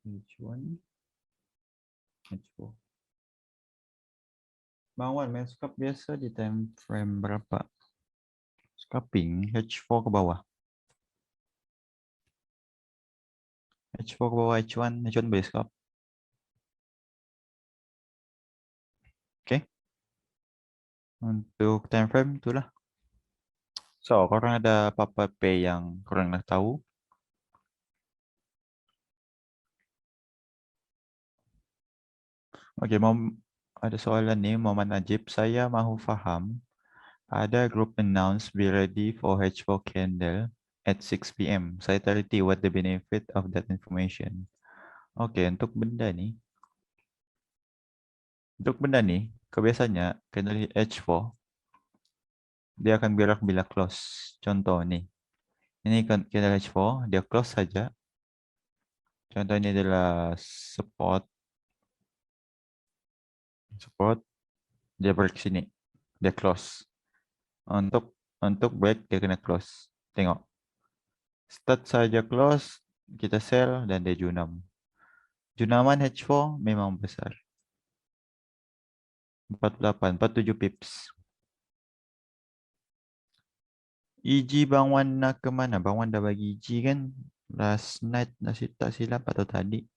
H1, H4. Bang Wan, main scalp biasa di time frame berapa? Scalping H4 ke bawah. H4 ke bawah H1 base scalp. Oke. Untuk time frame itulah. So, korang ada apa-apa P yang korang nak tahu? Oke, mau ada soalan nih, Muhammad Najib. Saya mahu faham. Ada group announce be ready for H4 candle at 6 p.m. Saya teliti what the benefit of that information. Oke, untuk benda nih, kebiasaannya candle H4 dia akan berak bila close. Contoh nih, ini kan candle H4 dia close saja. Contoh ini adalah support, support dia break sini, dia close. Untuk break dia kena close. Tengok, start saja close, kita sell dan dia junam. Junaman H4 memang besar. 48, 47 pips. EG Bang Wan nak ke mana? Bang Wan dah bagi EG kan? Last night tak silap atau tadi?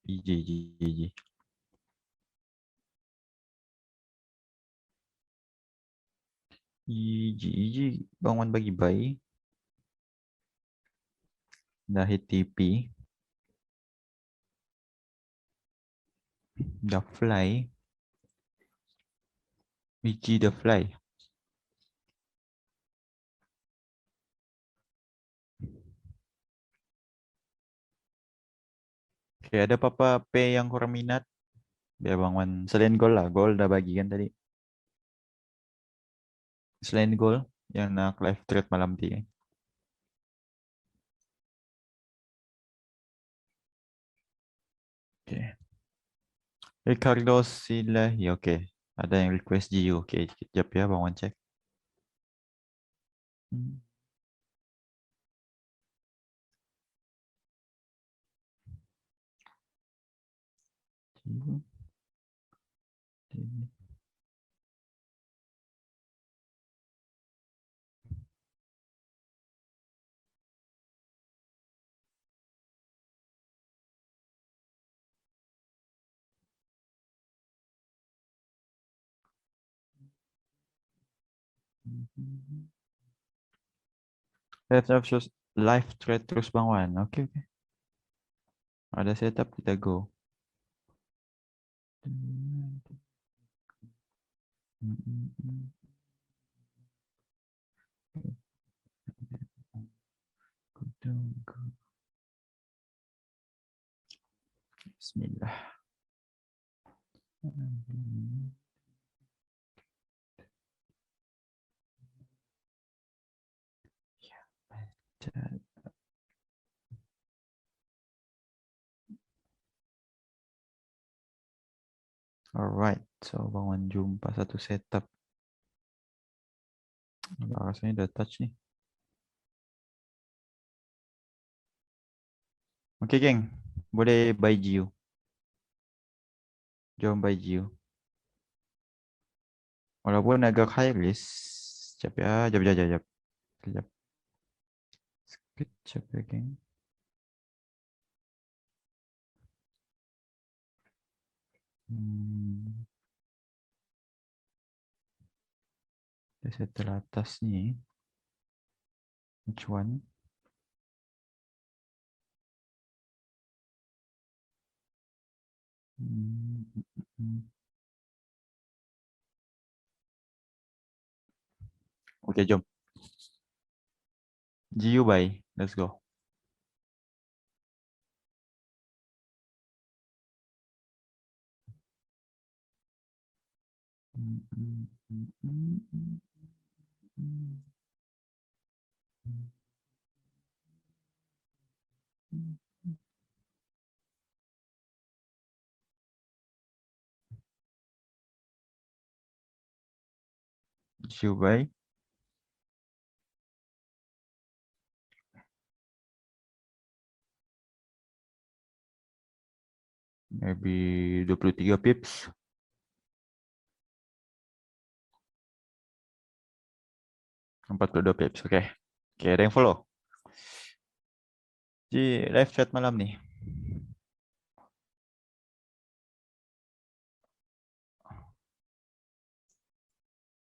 EG, EG, EG. EG, Bang Wan bagi buy. Dah hit TP. Dah fly. EG dah fly. Okay, ada apa-apa P yang kurang minat? Biar Bang Wan. Selain gold lah. Gold dah bagi kan tadi. Selain gold, yang nak live trade malam ni. Okay. Ricardo Silahi. Okay. Ada yang request GU. Okay. Sekejap ya Bang Wan cek. Hmm. GU. Live trade terus Bang Wan. Okay, okay. Ada setup kita go. Bismillah. Alright, so Bang Wan jumpa satu setup. Rasanya udah touch nih. Oke, geng. Boleh buy GU. Jom buy GU. Walaupun agak high risk. Sekejap ya. Sekejap. Sekejap ya, geng. Dia settle atas ni. Which one? Oke, jom. GU buy. Let's go. GU buy. Maybe 23 pips. 42 pips. Oke. Oke, ada yang follow. Di live chat malam nih.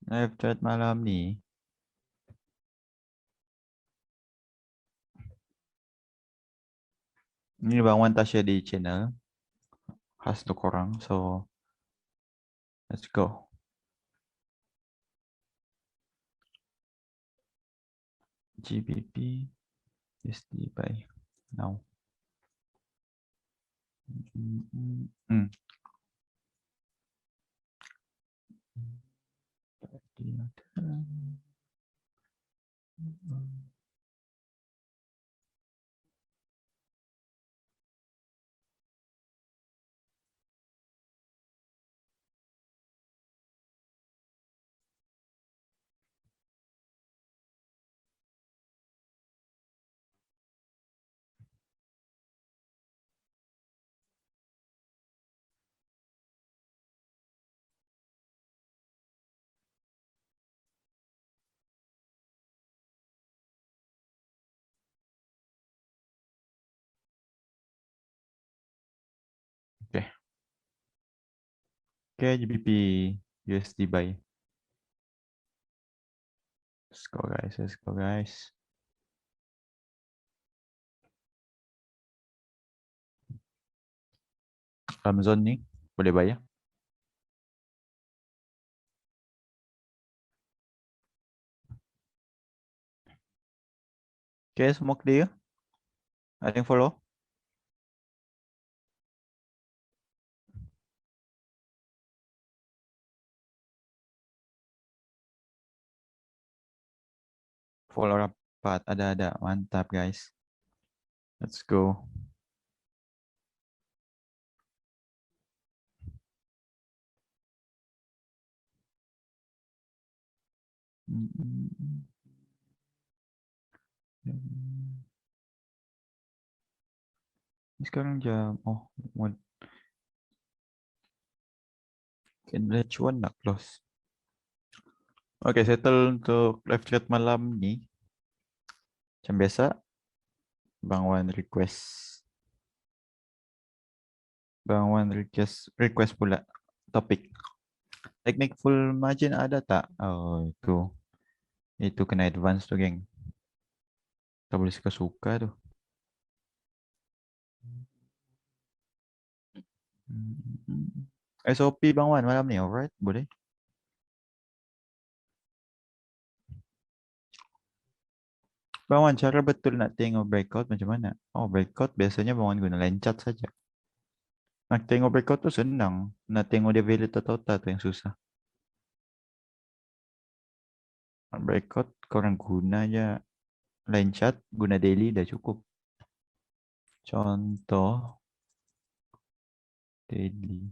Live chat malam nih. Ini Bang Wan Tasya di channel. Khas untuk orang. So, let's go. GBP USD buy now. Hmm. Oke. Oke, GBP USD buy. Let's go guys, let's go guys. Ramzon nih, boleh bayar. Oke, smoke dia. Ada yang follow? Follow rapat, ada. Mantap guys. Let's go. Ini sekarang jam, mau lihat cuan nak close. Oke, settle untuk live chat malam nih. Macam biasa, Bang Wan request. Bang Wan request pula topik. Teknik full margin ada tak? Oh, itu. Itu kena advance tuh, geng. Tak boleh suka-suka tuh. SOP Bang Wan malam ni, alright? Boleh? Bang Wan, cara betul nak tengok breakout macam mana? Oh, breakout biasanya Bang Wan guna lencat saja. Nak tengok breakout tuh senang. Nak tengok dia value total tuh yang susah. Breakout korang guna aja lencat, guna daily dah cukup. Contoh daily.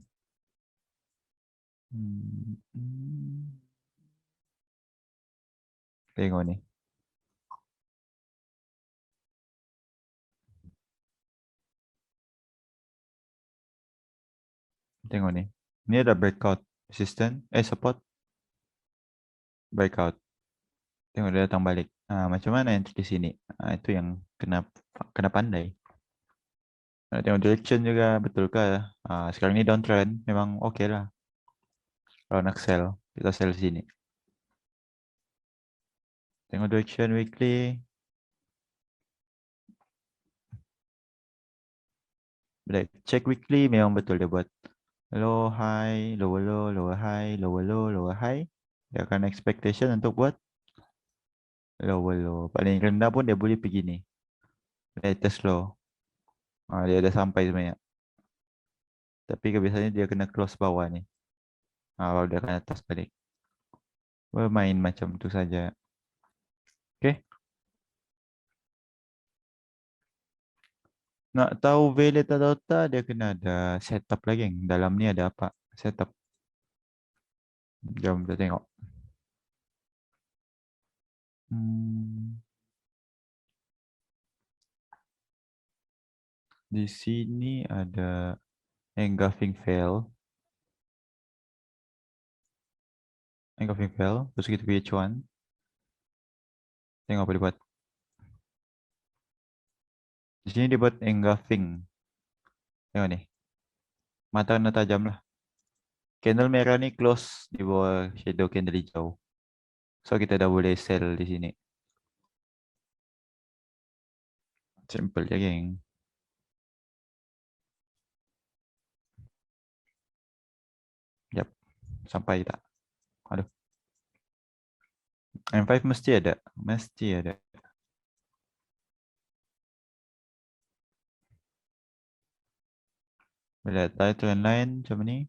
Tengok ni. Tengok ni. Ni ada breakout. Resistance. Support. Breakout. Tengok dia datang balik. Macam mana yang di sini? Itu yang kena pandai. Tengok direction juga betul ke? Sekarang ni downtrend. Memang oke lah. Kalau nak sell, kita sell sini. Tengok direction weekly. Black. Check weekly memang betul dia buat low high, lower low, lower high, lower low, lower high. Dia akan expectation untuk buat lower low. Paling rendah pun dia boleh pergi ni. Latest low. Dia dah sampai sebenarnya. Tapi kebiasaannya dia kena close bawah ni. Baru dia akan atas balik. Bermain macam tu saja. Okay. Nak tahu value atau tak, dia kena ada setup lagi. Dalam ni ada apa? Setup. Jom kita tengok. Di sini ada engulfing fail, terus kita pilih cuan, tengok apa dibuat. Di sini dibuat engulfing, tengok nih, mata kena tajam lah. Candle merah nih close di bawah shadow candle hijau. So kita dah boleh sell di sini. Simple ya geng. Yap, sampai tak? Aduh, M5 mesti ada, mesti ada. Lihat title line macam ni.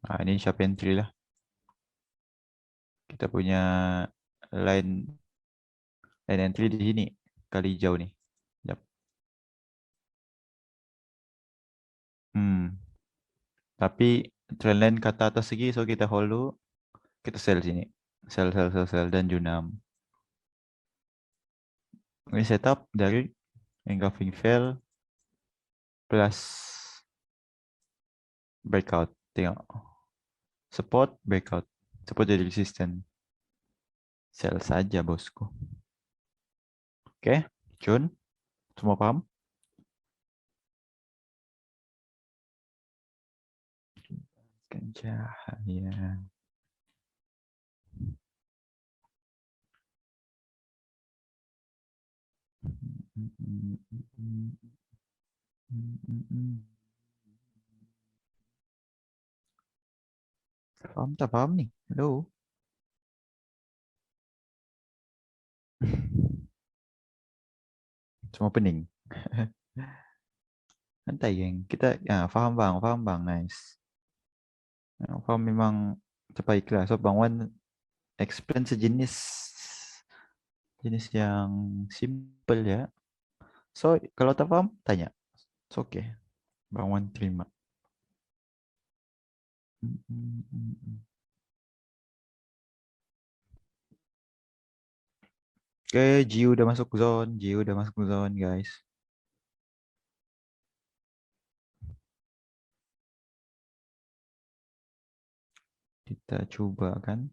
Nah, ini sharp entry lah. Kita punya line entry di sini kali hijau nih. Yap. Hmm. Tapi trend line kata atas lagi, so kita hold dulu. Kita sell sini. Sell dan junam. Ini setup dari engulfing fail plus breakout. Tengok. Support, breakout. Support jadi resistance. Sell saja bosku. Oke, Jun. Semua paham? Cahaya. Paham tak paham nih? Halo. Semua pening. Santai geng. Kita ya paham bang, nice. Ya, paham memang terbaik lah. So Bang Wan explain sejenis jenis yang simple ya. So kalau tak paham tanya. It's okay. Bang Wan terima. Oke, Jiu udah masuk zone. Jiu udah masuk zone guys. Kita coba kan.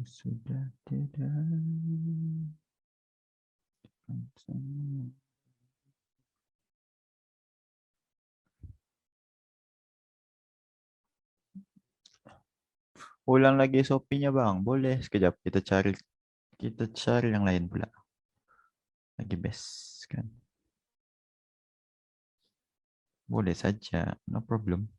Sudah tidak. Ulang lagi Shopee-nya bang. Boleh sekejap kita cari yang lain pula. Lagi best kan. Boleh saja, no problem.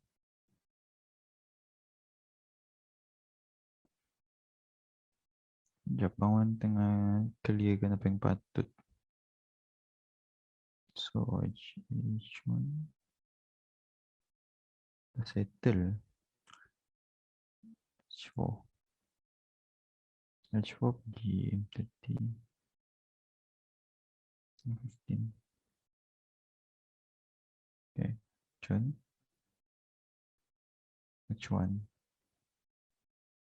Japawan tengah clearkan apa yang patut. So, H1 settle. H4. H4 pergi M30. 15. Okay. H1. H1.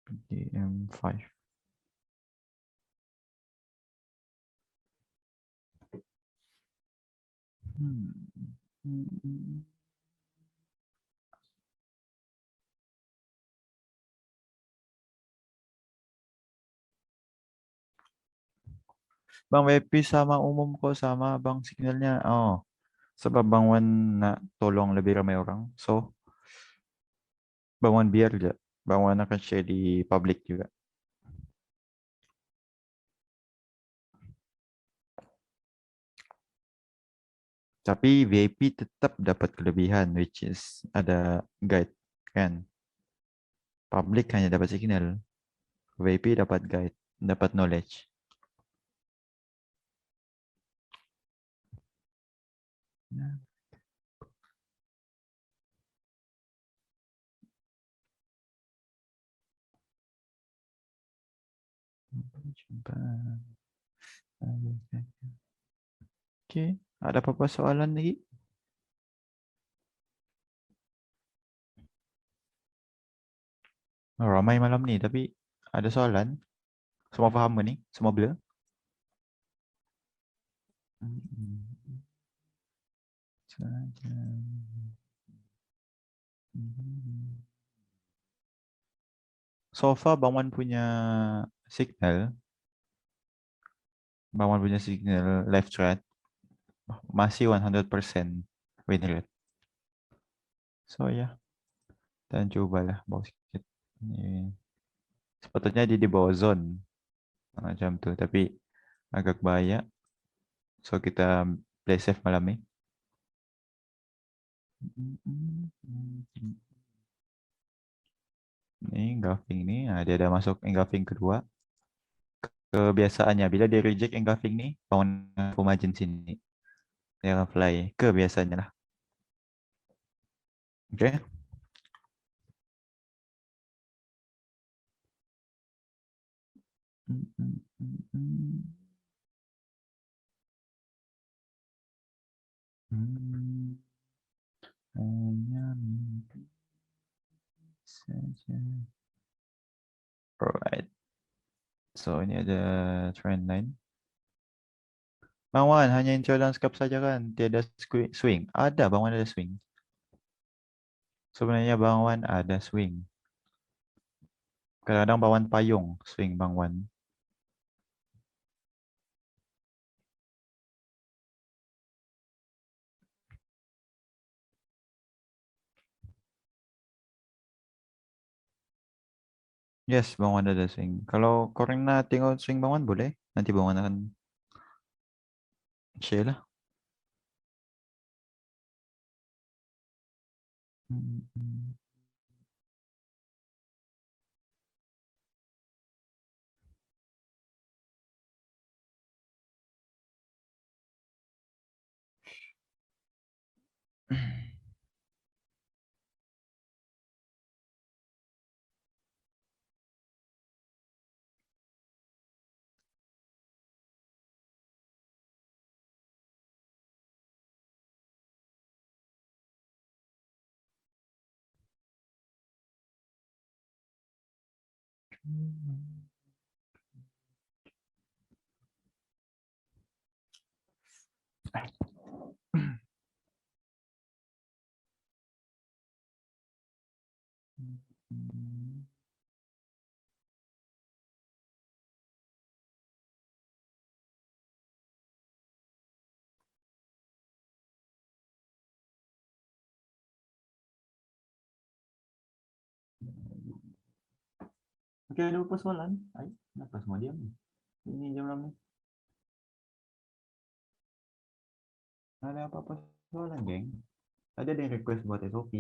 Pergi M5. Bang WP sama umum kok sama bang signalnya. Oh, sebab Bang Wan nak tolong lebih ramai orang. So, Bang Wan biar aja. Bang Wan akan share di public juga. Tapi VIP tetap dapat kelebihan, which is ada guide, kan? Public hanya dapat signal. VIP dapat guide, dapat knowledge. Oke, ada apa-apa soalan lagi? Oh, ramai malam nih, tapi ada soalan. Semua paham gak nih? Semua bela? Hmm, saja. Hmm. So far Bang Wan punya signal, left thread masih 100% win rate. So ya, dan cobalah bawa sedikit. Ini sepatutnya di bawah zone macam tuh, tapi agak bahaya. So kita play safe malam ini. Ini engulfing nih, nah, dia ada masuk engulfing kedua. Kebiasaannya bila dia reject engulfing nih, bangun aku margin sini. Dia akan fly. Kebiasaannya lah. Oke. Okay? Hanya mimpi saja. Alright. So ini ada trend line. Bang Wan hanya intro landscape saja kan? Tiada swing. Ada Bang Wan ada swing. Sebenarnya Bang Wan ada swing. Kadang-kadang Bang Wan payung swing Bang Wan. Yes, Bang Wan ada swing. Kalau Corina tengok swing Bang Wan boleh. Nanti Bang Wan akan share lah. Oke, ada apa soalan? Ayo, kenapa semua diam? Ini jam 6 nih. Ada apa-apa soalan, geng? Ada yang request buat SOP.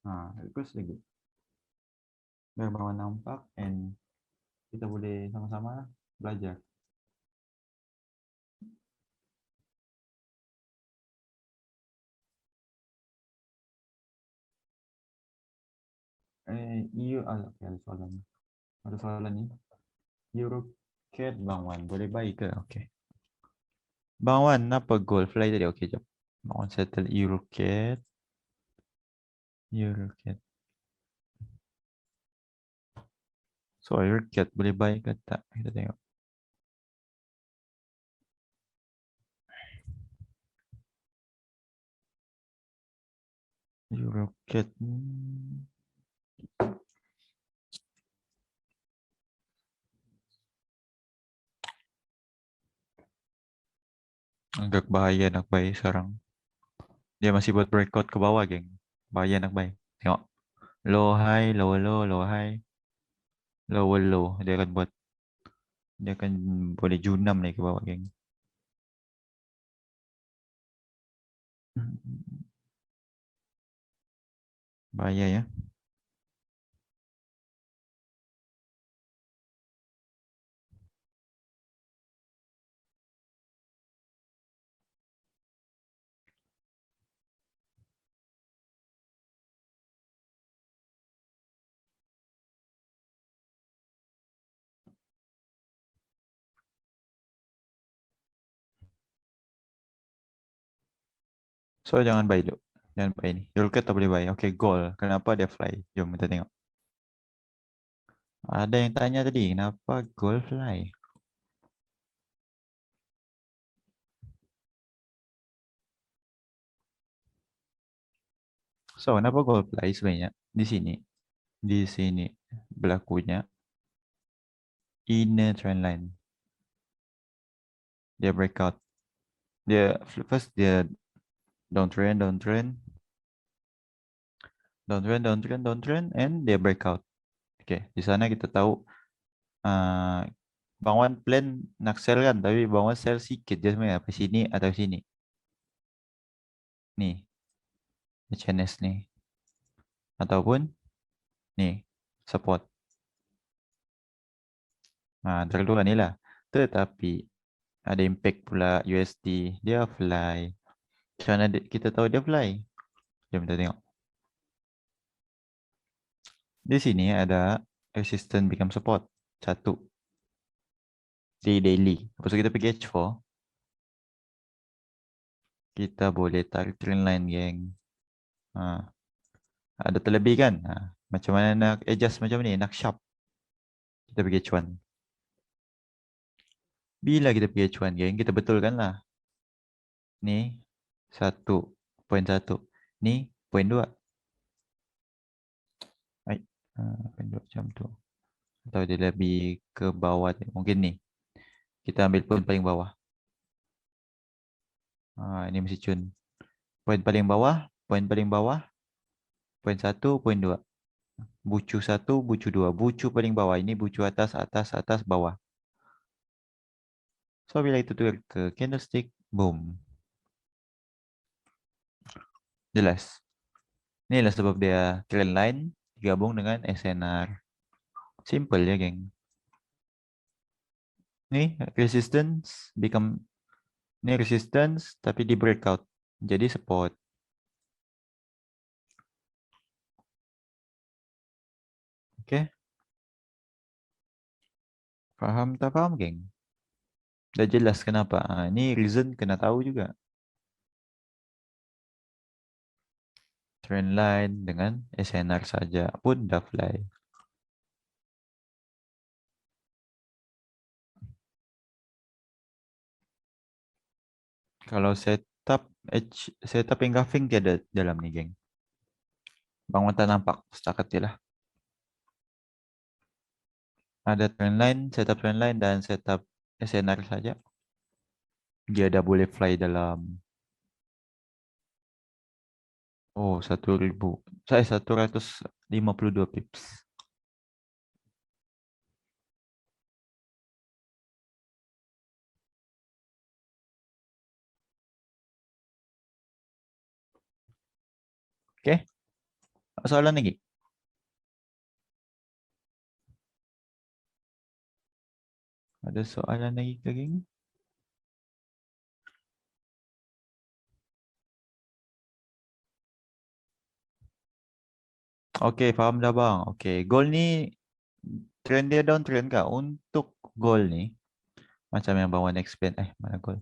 Nah, request lagi. Biar bawa nampak and kita boleh sama-sama belajar. Oke, ada soalan. Ada soalan nih. Eurocat Bang Wan, boleh baik ke? Oke. Bang Wan, apa goal fly tadi? Oke, jap. Bang Wan settle Eurocat. Eurocat. So, Eurocat boleh baik ke tak? Kita tengok. Eurocat. Agak bahaya nak baik sekarang. Dia masih buat breakout ke bawah, geng. Bahaya nak baik. Tengok. Low high, low low, low high, low low. Dia akan boleh junam nih ke bawah, geng. Bahaya ya. So jangan buy dulu. Jangan buy ini. Yulket tak boleh buy. Oke, goal. Kenapa dia fly? Jom kita tengok. Ada yang tanya tadi, kenapa goal fly? So, kenapa goal fly sebenarnya? Di sini. Di sini berlakunya inner trend line. Dia breakout. Dia first dia downtrend, downtrend, downtrend, downtrend, downtrend, and dia breakout. Oke, di sana kita tahu uh, Bang Wan plan nak sell kan, tapi Bang Wan sell sikit je sebenarnya, apa sini atau sini. Nih, HNS nih. Ataupun nih, support. Nah, terkeluar ni lah. Tetapi ada impact pula USD, dia fly. Macam mana kita tahu dia fly? Jom kita tengok. Di sini ada resistance become support. Satu. Di daily. Lepas tu kita pergi H4. Kita boleh tarik trend line, geng. Ha, ada terlebih kan? Ha, macam mana nak adjust macam ni? Nak sharp. Kita pergi H1. Bila kita pergi H1, geng, kita betulkan lah. Ni 1.1. Ni 0.2. Baik. Ha, 0.2 macam tu. Atau dia lebih ke bawah. Mungkin ni. Kita ambil point paling bawah. Ha, ini mesti cun. Point paling bawah. Point paling bawah. Point 1, point 2. Bucu 1, bucu 2. Bucu paling bawah. Ini bucu atas, atas, atas, bawah. So, bila itu tukar ke candlestick, boom. Jelas. Inilah sebab dia trend line digabung dengan SNR. Simple ya, geng. Nih, resistance become ini resistance tapi di breakout. Jadi support. Oke. Paham tak paham, geng? Dah jelas kenapa. Ini reason kena tahu juga. Trend line dengan SNR saja pun dah fly. Kalau setup engulfing tiada dalam ni, geng. Bang Wan tak nampak setakat je lah. Ada trend line, setup trend line dan setup SNR saja. Dia dah boleh fly dalam 1.000. Saya 152 pips. Oke, soalan lagi. Ada soalan lagi ke, geng? Oke, faham dah bang. Oke, goal ni trend dia downtrend kah? Untuk goal ni, macam yang Bang Wan explain. Mana goal?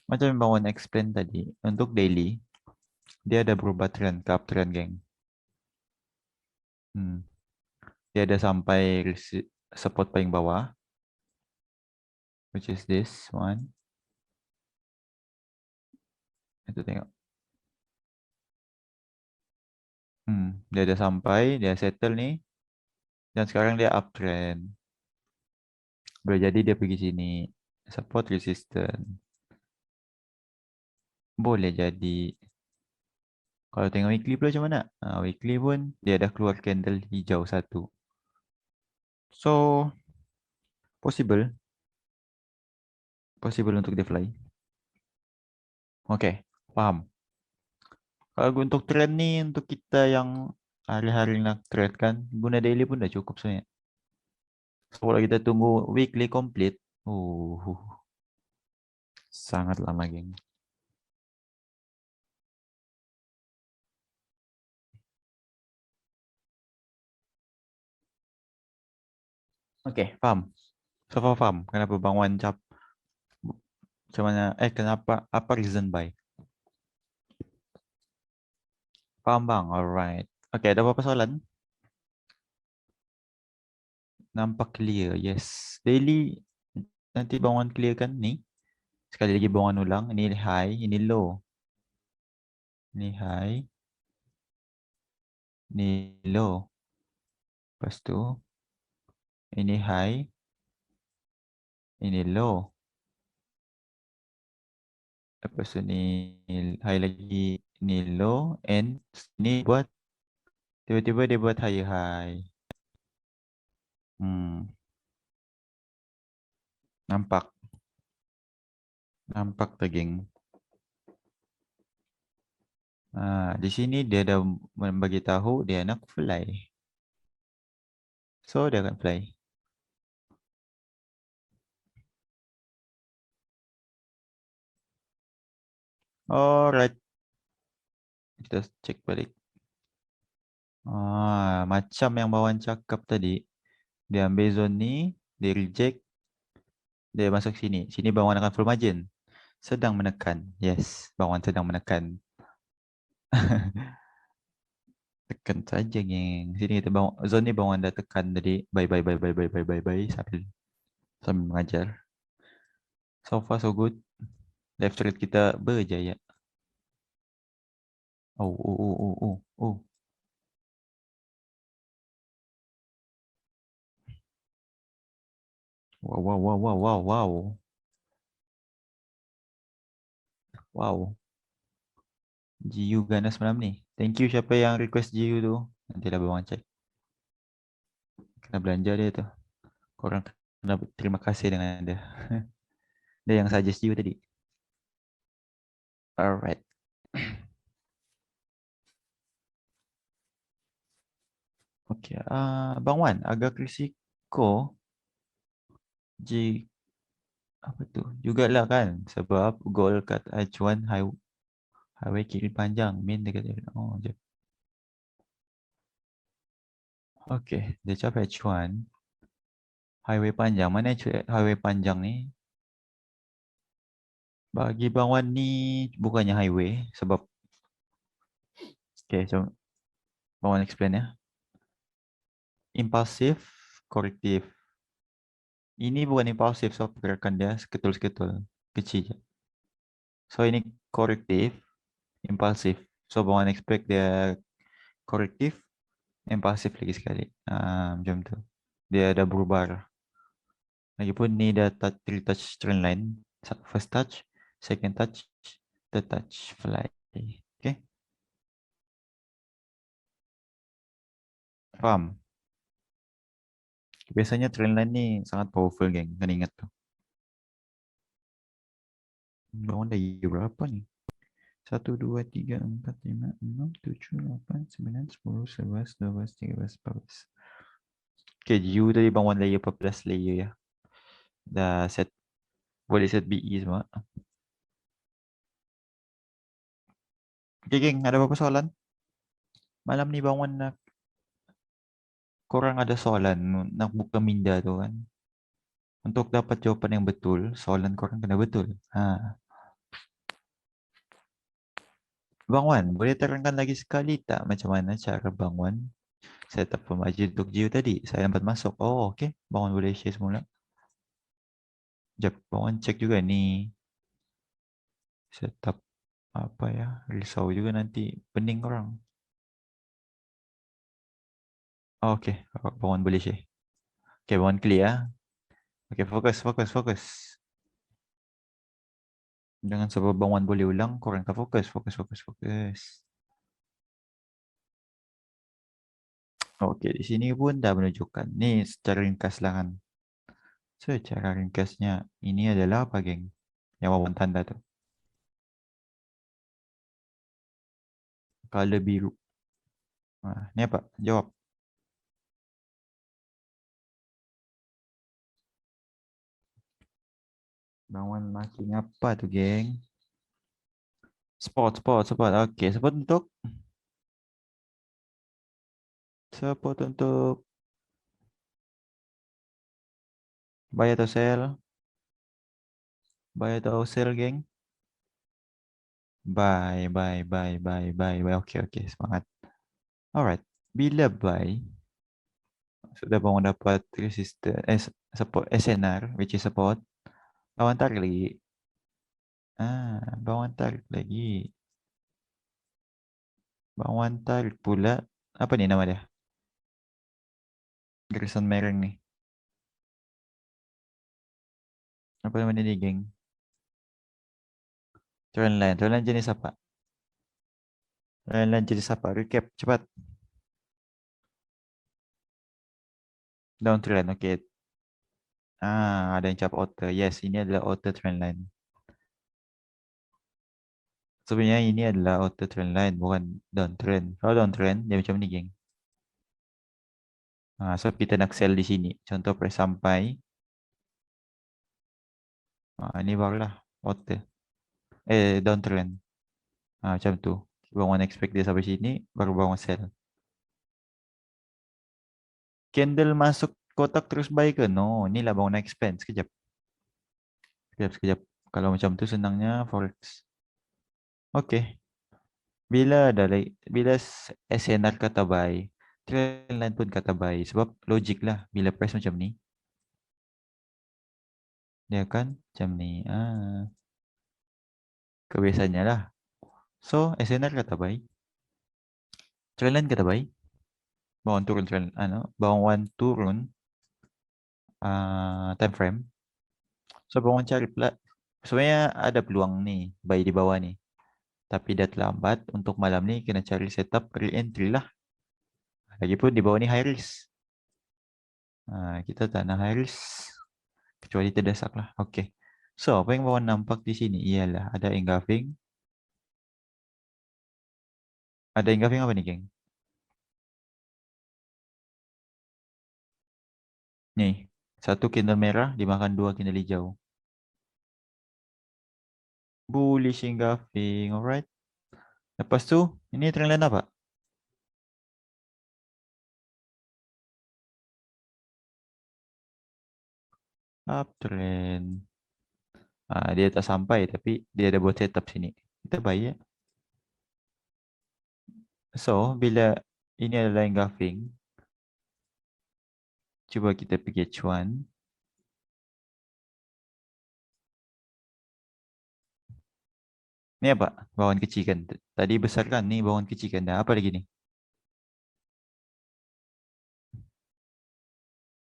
Macam yang Bang Wan explain tadi, untuk daily, dia ada berubah trend ke uptrend, geng. Dia ada sampai support paling bawah, which is this one. Itu tengok. Dia ada sampai, dia settle ni. Dan sekarang dia uptrend. Boleh jadi dia pergi sini. Support resistance. Boleh jadi. Kalau tengok weekly pula macam mana? Weekly pun dia dah keluar candle hijau satu. So, possible. Possible untuk dia fly. Okay, paham. Kalau untuk trend ni, untuk kita yang hari-hari nak trade kan, guna daily pun dah cukup sebenarnya. So, kalau kita tunggu weekly complete, sangat lama, geng. Okay, paham. So far paham kenapa Bang Wan cap. Macam mana, kenapa, apa reason buy? Paham bang? Alright. Oke, ada apa soalan? Nampak clear. Yes. Daily nanti bangun clear kan ni? Sekali lagi bangun ulang. Ini high, ini low. Ini high, ini low. Lepas tu ini high, ini low. Lepas tu ni high lagi, ini low. And ni buat tiba-tiba dia buat high high. Hmm, nampak. Nampak tak, geng? Di sini dia dah membagi tahu dia nak fly. So dia akan fly. Alright, kita cek balik. Macam yang bawaan cakap tadi, dia ambil zone ni, dia reject, dia masuk sini. Sini bawaan akan full margin. Sedang menekan. Yes, bawaan sedang menekan. Tekan saja, geng. Sini kita bawaan, zone ni bawaan dah tekan tadi. Bye bye bye bye bye bye bye bye sambil mengajar. So far so good. Left trade kita berjaya. Oh, oh, oh, oh, oh, oh. Wow, wow, wow, wow, wow, wow. Wow. GU ganas malam ni. Thank you siapa yang request GU tu. Nantilah bawang cek. Kena belanja dia tu. Korang kena terima kasih dengan dia. Dia yang suggest GU tadi. Alright. Okay. Bang Wan, agak risiko J apa tu? Jugalah kan. Sebab goal kat H1 highway kiri panjang. Main dekat dia. Oh, jap. Okay. Dia capai H1. Highway panjang. Mana highway panjang ni? Bagi Bang Wan ni bukannya highway. Sebab okay, so Bang Wan explain ya. Impulsif, korektif. Ini bukan impulsif, so pergerakan dia seketul-seketul. Kecil je. So ini korektif, impulsif. So Bang Wan expect dia korektif, impulsif lagi sekali. Macam tu. Dia ada berubah. Lagipun ni dah three touch trend line. First touch, second touch, third touch, fly. Okay, faham? Biasanya trend line ni sangat powerful, geng. Kena ingat tu. Bangun dah year berapa ni? 1, 2, 3, 4, 5, 6, 7, 8, 9, 10, 11, 12, 13, 14. Okay, U tadi bang one layer 14 layer ya. Dah set. Boleh set BE semua. Okay, geng. Ada apa-apa soalan? Malam ni bang one nak korang ada soalan nak buka minda tu kan. Untuk dapat jawapan yang betul, soalan korang kena betul. Bang Wan, boleh terangkan lagi sekali tak macam mana cara Bang Wan set up pemaji untuk Geo tadi? Saya dapat masuk. Oh, okey. Bang Wan boleh share semula. Jap, Bang Wan cek juga ni setup apa ya? Risau juga nanti pening orang. Oh, okey, Bang Wan boleh share. Okey, Bang Wan clear. Ah. Okey, fokus, fokus, fokus. Jangan sebab Bang Wan boleh ulang, korang tak fokus, fokus, fokus, fokus. Okey, di sini pun dah menunjukkan. Ni secara ringkas lah kan. Secara ringkasnya, ini adalah apa, geng? Yang Bang Wan tanda tu. Color biru. Ni apa? Jawab. Bang Wan marking apa tu, geng? Spot, spot, spot. Okey, spot untuk support untuk buy atau sell. Buy atau sell, geng. Bye. Oke, semangat. Alright. Bila buy, sudah bangun dapat resistor, support, SNR, which is support. Bawang tarik lagi. Bawang tarik lagi. Bawang tarik pula. Apa nih nama dia? Garisan mereng nih. Apa namanya nih, geng? Trendline. Trendline jenis apa? Trendline jenis apa? Recap, cepat. Downtrend, oke. Ada yang cap outer. Yes, ini adalah outer trendline. Sebenarnya ini adalah outer trendline, bukan downtrend. Kalau downtrend, dia macam ni, geng. So kita nak sell di sini. Contoh press sampai. Ini barulah outer. Downtrend. Macam tu. Bangun expect dia sampai sini, baru bangun sell. Candle masuk kotak terus buy ke? No, inilah bangun expand. Sekejap. Sekejap. Kalau macam tu senangnya forex. Oke. Bila SNR kata buy, trendline pun kata buy. Sebab logik lah. Bila price macam ni, dia kan macam ni. Kebiasaannya lah. So, SNR kata buy. Trendline kata buy. Bawang turun trend, bawang turun time frame. So, bawang cari pula. Sebenarnya ada peluang nih buy di bawah nih. Tapi dah terlambat. Untuk malam ni kena cari setup re-entry lah. Lagipun di bawah ni high risk. Kita tak nak high risk. Kecuali terdesak lah. Okay. So, apa yang bawang nampak di sini ialah ada engulfing. Ada engulfing apa nih, geng? Nih, satu candle merah dimakan dua candle hijau. Bullish engulfing, alright. Lepas tu, ini trendline apa? Uptrend. Dia tak sampai tapi dia ada buat setup sini. Kita buy ya. So, bila ini adalah engulfing, cuba kita pergi H1. Ni apa? Bawang kecil kan? Tadi besar kan? Ni bawang kecil kan? Dah apa lagi ni?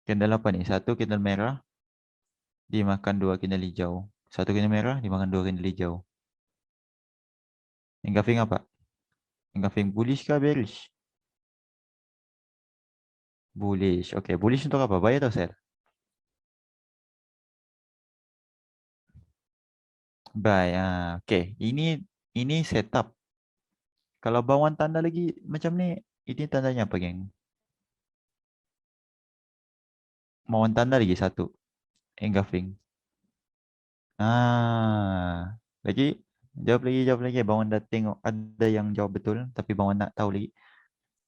Candle apa ni? Satu candle merah dimakan dua candle hijau. Satu candle merah dimakan dua candle hijau. Engulfing apa? Engulfing bullish kah bearish? Bullish. Okay, bullish untuk apa? Buy atau sell? Buy. Okay, ini setup. Kalau bawang tanda lagi macam ni, ini tandanya apa, geng? Bawang tanda lagi satu. Engulfing. Lagi? Jawab lagi. Bawang dah tengok ada yang jawab betul, tapi bawang nak tahu lagi.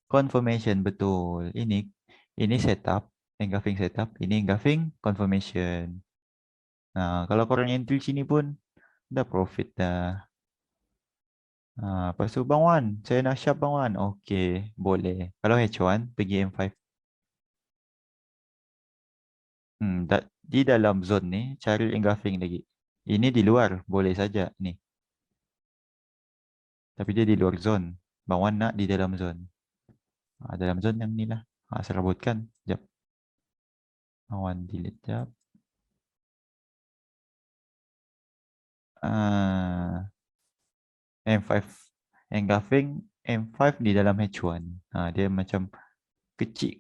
Confirmation betul. Ini setup, engulfing setup. Ini engulfing confirmation. Kalau korang entry sini pun dah profit dah. Lepas tu Bang Wan, saya nak sharp Bang Wan. Okey, boleh. Kalau H1, pergi M5. Di dalam zone ni, cari engulfing lagi. Ini di luar, boleh saja ni. Tapi dia di luar zone. Bang Wan nak di dalam zone. Dalam zone yang ni lah. Serabutkan. Sekejap. Bang Wan delete sekejap. M5. Engulfing M5 di dalam H1. Dia macam kecil.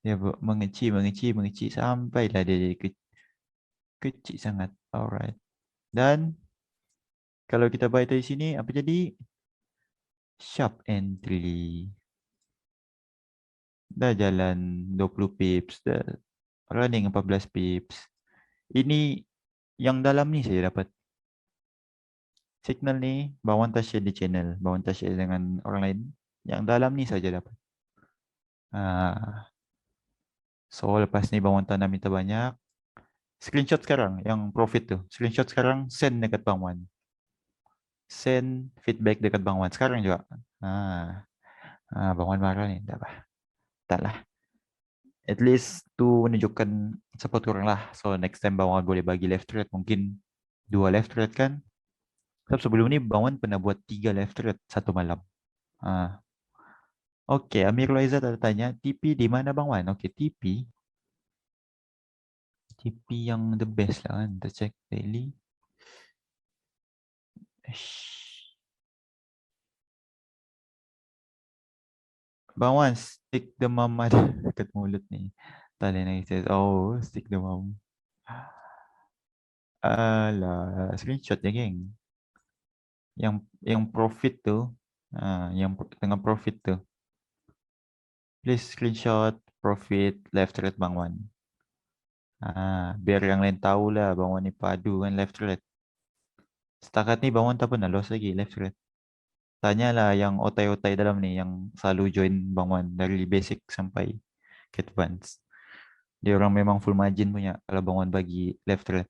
Dia mengecil sampailah dia jadi kecil sangat. Alright. Dan kalau kita buy dari sini, apa jadi? Sharp entry. Dah jalan 20 pips. Dah running 14 pips. Ini yang dalam ni saya dapat. Signal ni, bawang tak share di channel. Bawang tak share dengan orang lain. Yang dalam ni saja dapat. So, lepas ni bawang tanah minta banyak. Screenshot sekarang yang profit tuh. Screenshot sekarang send dekat Bang Wan. Send feedback dekat Bang Wan sekarang juga. Ah, Bang Wan marah nih. Tak apa. Tak lah. At least tuh menunjukkan support kurang lah. So next time Bang Wan boleh bagi left thread. Mungkin 2 left thread kan. Sebab sebelum ini Bang Wan pernah buat 3 left thread satu malam. Ah. Oke, Amir Loiza tanya, TP di mana Bang Wan? Oke, TP yang the best lah kan. Kita cek daily. Ish. Bang Wan, stick the mom ada dekat mulut nih. Tali nangis. Oh, stick the mom. Alah, screenshot ya, geng. Yang profit tuh. Yang tengah profit tuh. Please screenshot profit left thread Bang Wan. Biar yang lain tahu lah Bang Wan ni padu kan left thread. Setakat ni Bang Wan tak pernah lost lagi left thread. Tanyalah yang otai-otai dalam ni yang selalu join Bang Wan dari basic sampai ke advance. Dia orang memang full margin punya kalau Bang Wan bagi left thread.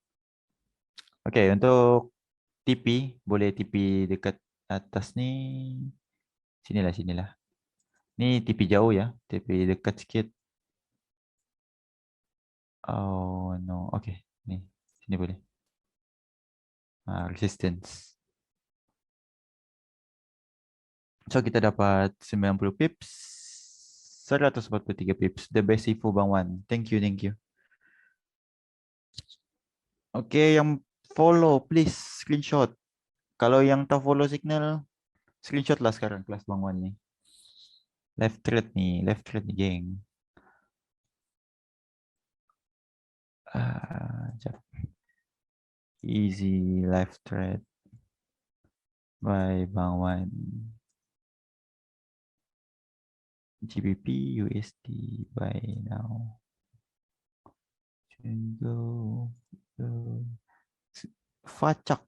Oke, untuk TP boleh TP dekat atas ni. Sinilah, sinilah. Ni TP jauh ya, TP dekat sikit. Oh no, oke. Ni, sini boleh. Resistance. So kita dapat 90 pips. 143 pips. The best info Bang Wan. Thank you, thank you. Oke, yang follow please screenshot. Kalau yang tak follow signal, screenshot lah sekarang kelas Bang Wan ni. Left thread nih, geng. Jap. Easy left thread by Bang Wan. GBP USD buy now. Go. Facak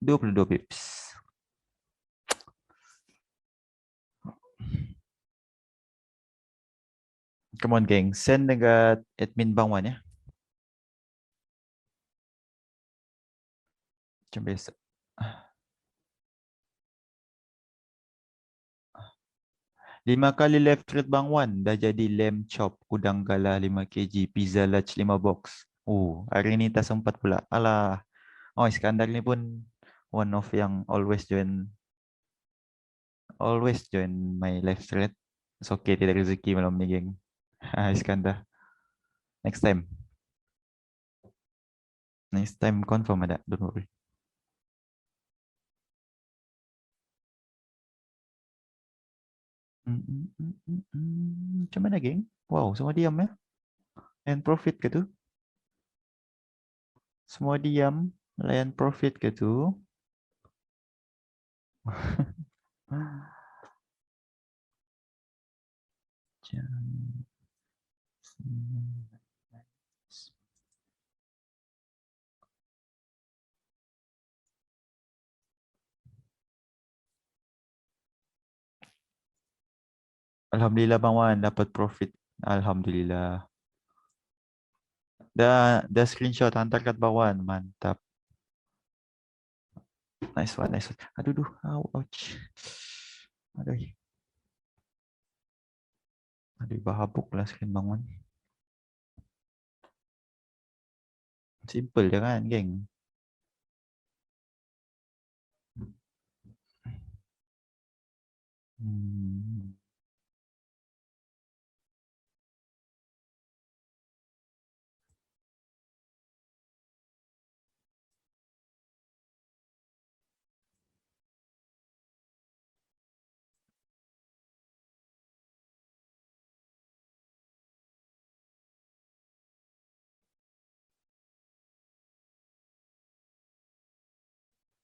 22 pips. Come on, geng. Send dekat admin Bang Wan ya. Macam biasa. 5 kali left thread Bang Wan. Dah jadi lamb chop. Udang galah 5 kg. Pizza large 5 box. Hari ni tak sempat pula. Alah. Oh, Iskandar ni pun one of yang always join my live thread. It's okay, tidak rezeki malam ni, geng. Iskandar. Next time. Next time confirm ada. Don't worry. Macam mana, geng? Wow, semua diam ya. And profit ke tu? Semua diam. Layan profit ke tu? Alhamdulillah Bang Wan dapat profit. Alhamdulillah. Dah screenshot hantar kat Bang Wan. Mantap. Nice one, nice one. Aduh, duh. Ouch. Aduh. Aduh, bahabuk lah screen Bang Wan. Simple je kan, geng. Hmm.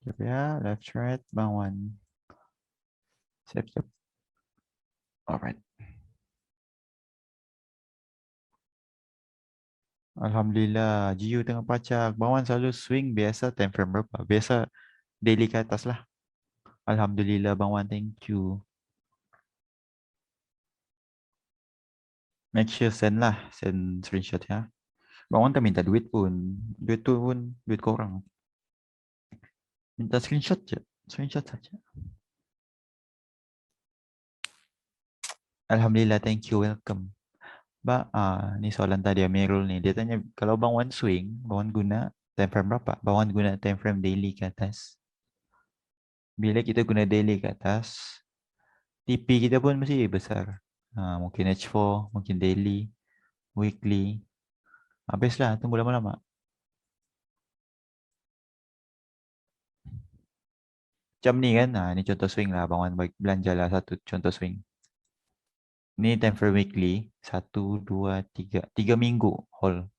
Siap ya, left right, Bang Wan. Siap, siap. Alright. Alhamdulillah, GU tengah pacak. Bang Wan selalu swing biasa time frame berapa? Biasa daily ke atas lah. Alhamdulillah Bang Wan, thank you. Make sure send lah, send screenshot ya. Bang Wan tak minta duit pun. Duit tu pun duit korang. Minta screenshot je. Screenshot saja. Alhamdulillah, thank you, welcome. Ni soalan tadi Amirul ni. Dia tanya, kalau Bang Wan swing, Bang Wan guna time frame berapa? Bang Wan guna time frame daily ke atas. Bila kita guna daily ke atas, TP kita pun mesti besar. Mungkin H4, mungkin daily, weekly. Habislah, tunggu lama-lama. Macam ni kan, ni contoh swing lah. Bang Wan belanja lah satu contoh swing. Ni time frame weekly, 1, 2, 3. 3 minggu hold.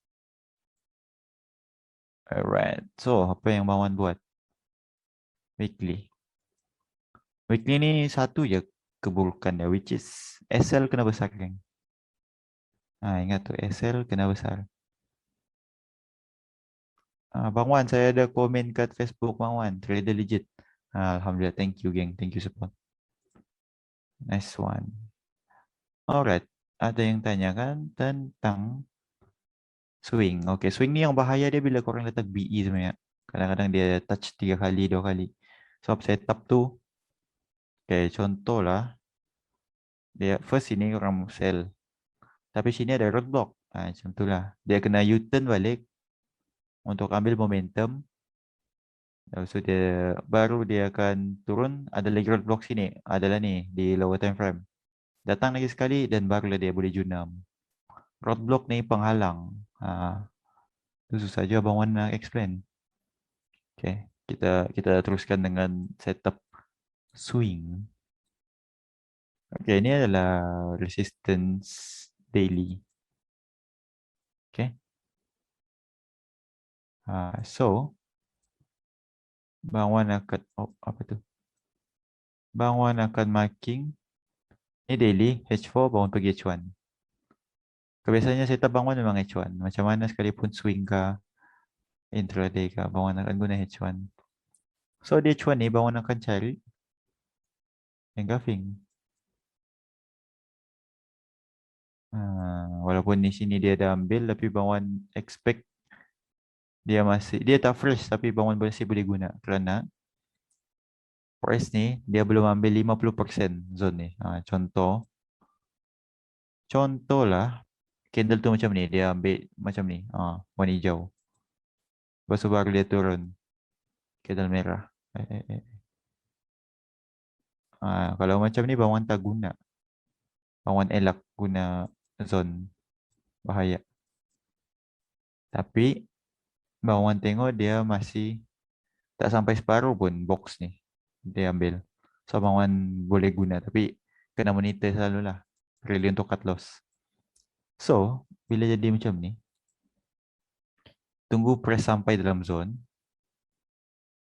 Alright, so apa yang Bang Wan buat? Weekly. Weekly ni satu je keburukan dia, which is SL kena besar kan? Ingat tu, SL kena besar. Bang Wan, saya ada komen kat Facebook Bang Wan, trader legit. Alhamdulillah, thank you geng, thank you support. Nice one. Alright, ada yang tanyakan tentang swing. Okay, swing ni yang bahaya dia bila korang letak BE sebenarnya. Kadang-kadang dia touch 3 kali, 2 kali. So, setup tu, okay, contoh lah. Dia first sini korang sell. Tapi sini ada roadblock. Macam tu lah. Dia kena U-turn balik untuk ambil momentum. Lepas tu dia baru dia akan turun. Ada lagi roadblock sini. Adalah ni di lower time frame. Datang lagi sekali dan barulah dia boleh junam. Roadblock ni penghalang. Itu susah je Abang Wan nak explain. Okay. Kita teruskan dengan setup swing. Okay, ini adalah resistance daily. Okay. So, Bang Wan akan apa tu? Bang Wan akan marking ni daily H4 Bang Wan pergi H1. Kebiasaannya setup Bang Wan memang H1. Macam mana sekalipun swing ke intraday ke Bang Wan akan guna H1. So di H1 ni Bang Wan akan cari engulfing. Walaupun di sini dia dah ambil tapi Bang Wan expect dia tak fresh tapi Bang Wan masih boleh guna kerana price ni dia belum ambil 50% zone ni. Contoh lah candle tu macam ni dia ambil macam ni. Warna hijau. Lepas tu baru dia turun candle merah. Kalau macam ni Bang Wan tak guna. Bang Wan elak guna zone bahaya. Tapi Bang Wan tengok dia masih tak sampai separuh pun box ni. Dia ambil. So Bang Wan boleh guna tapi kena monitor selalu lah. Really untuk cut loss. So, bila jadi macam ni, tunggu press sampai dalam zone.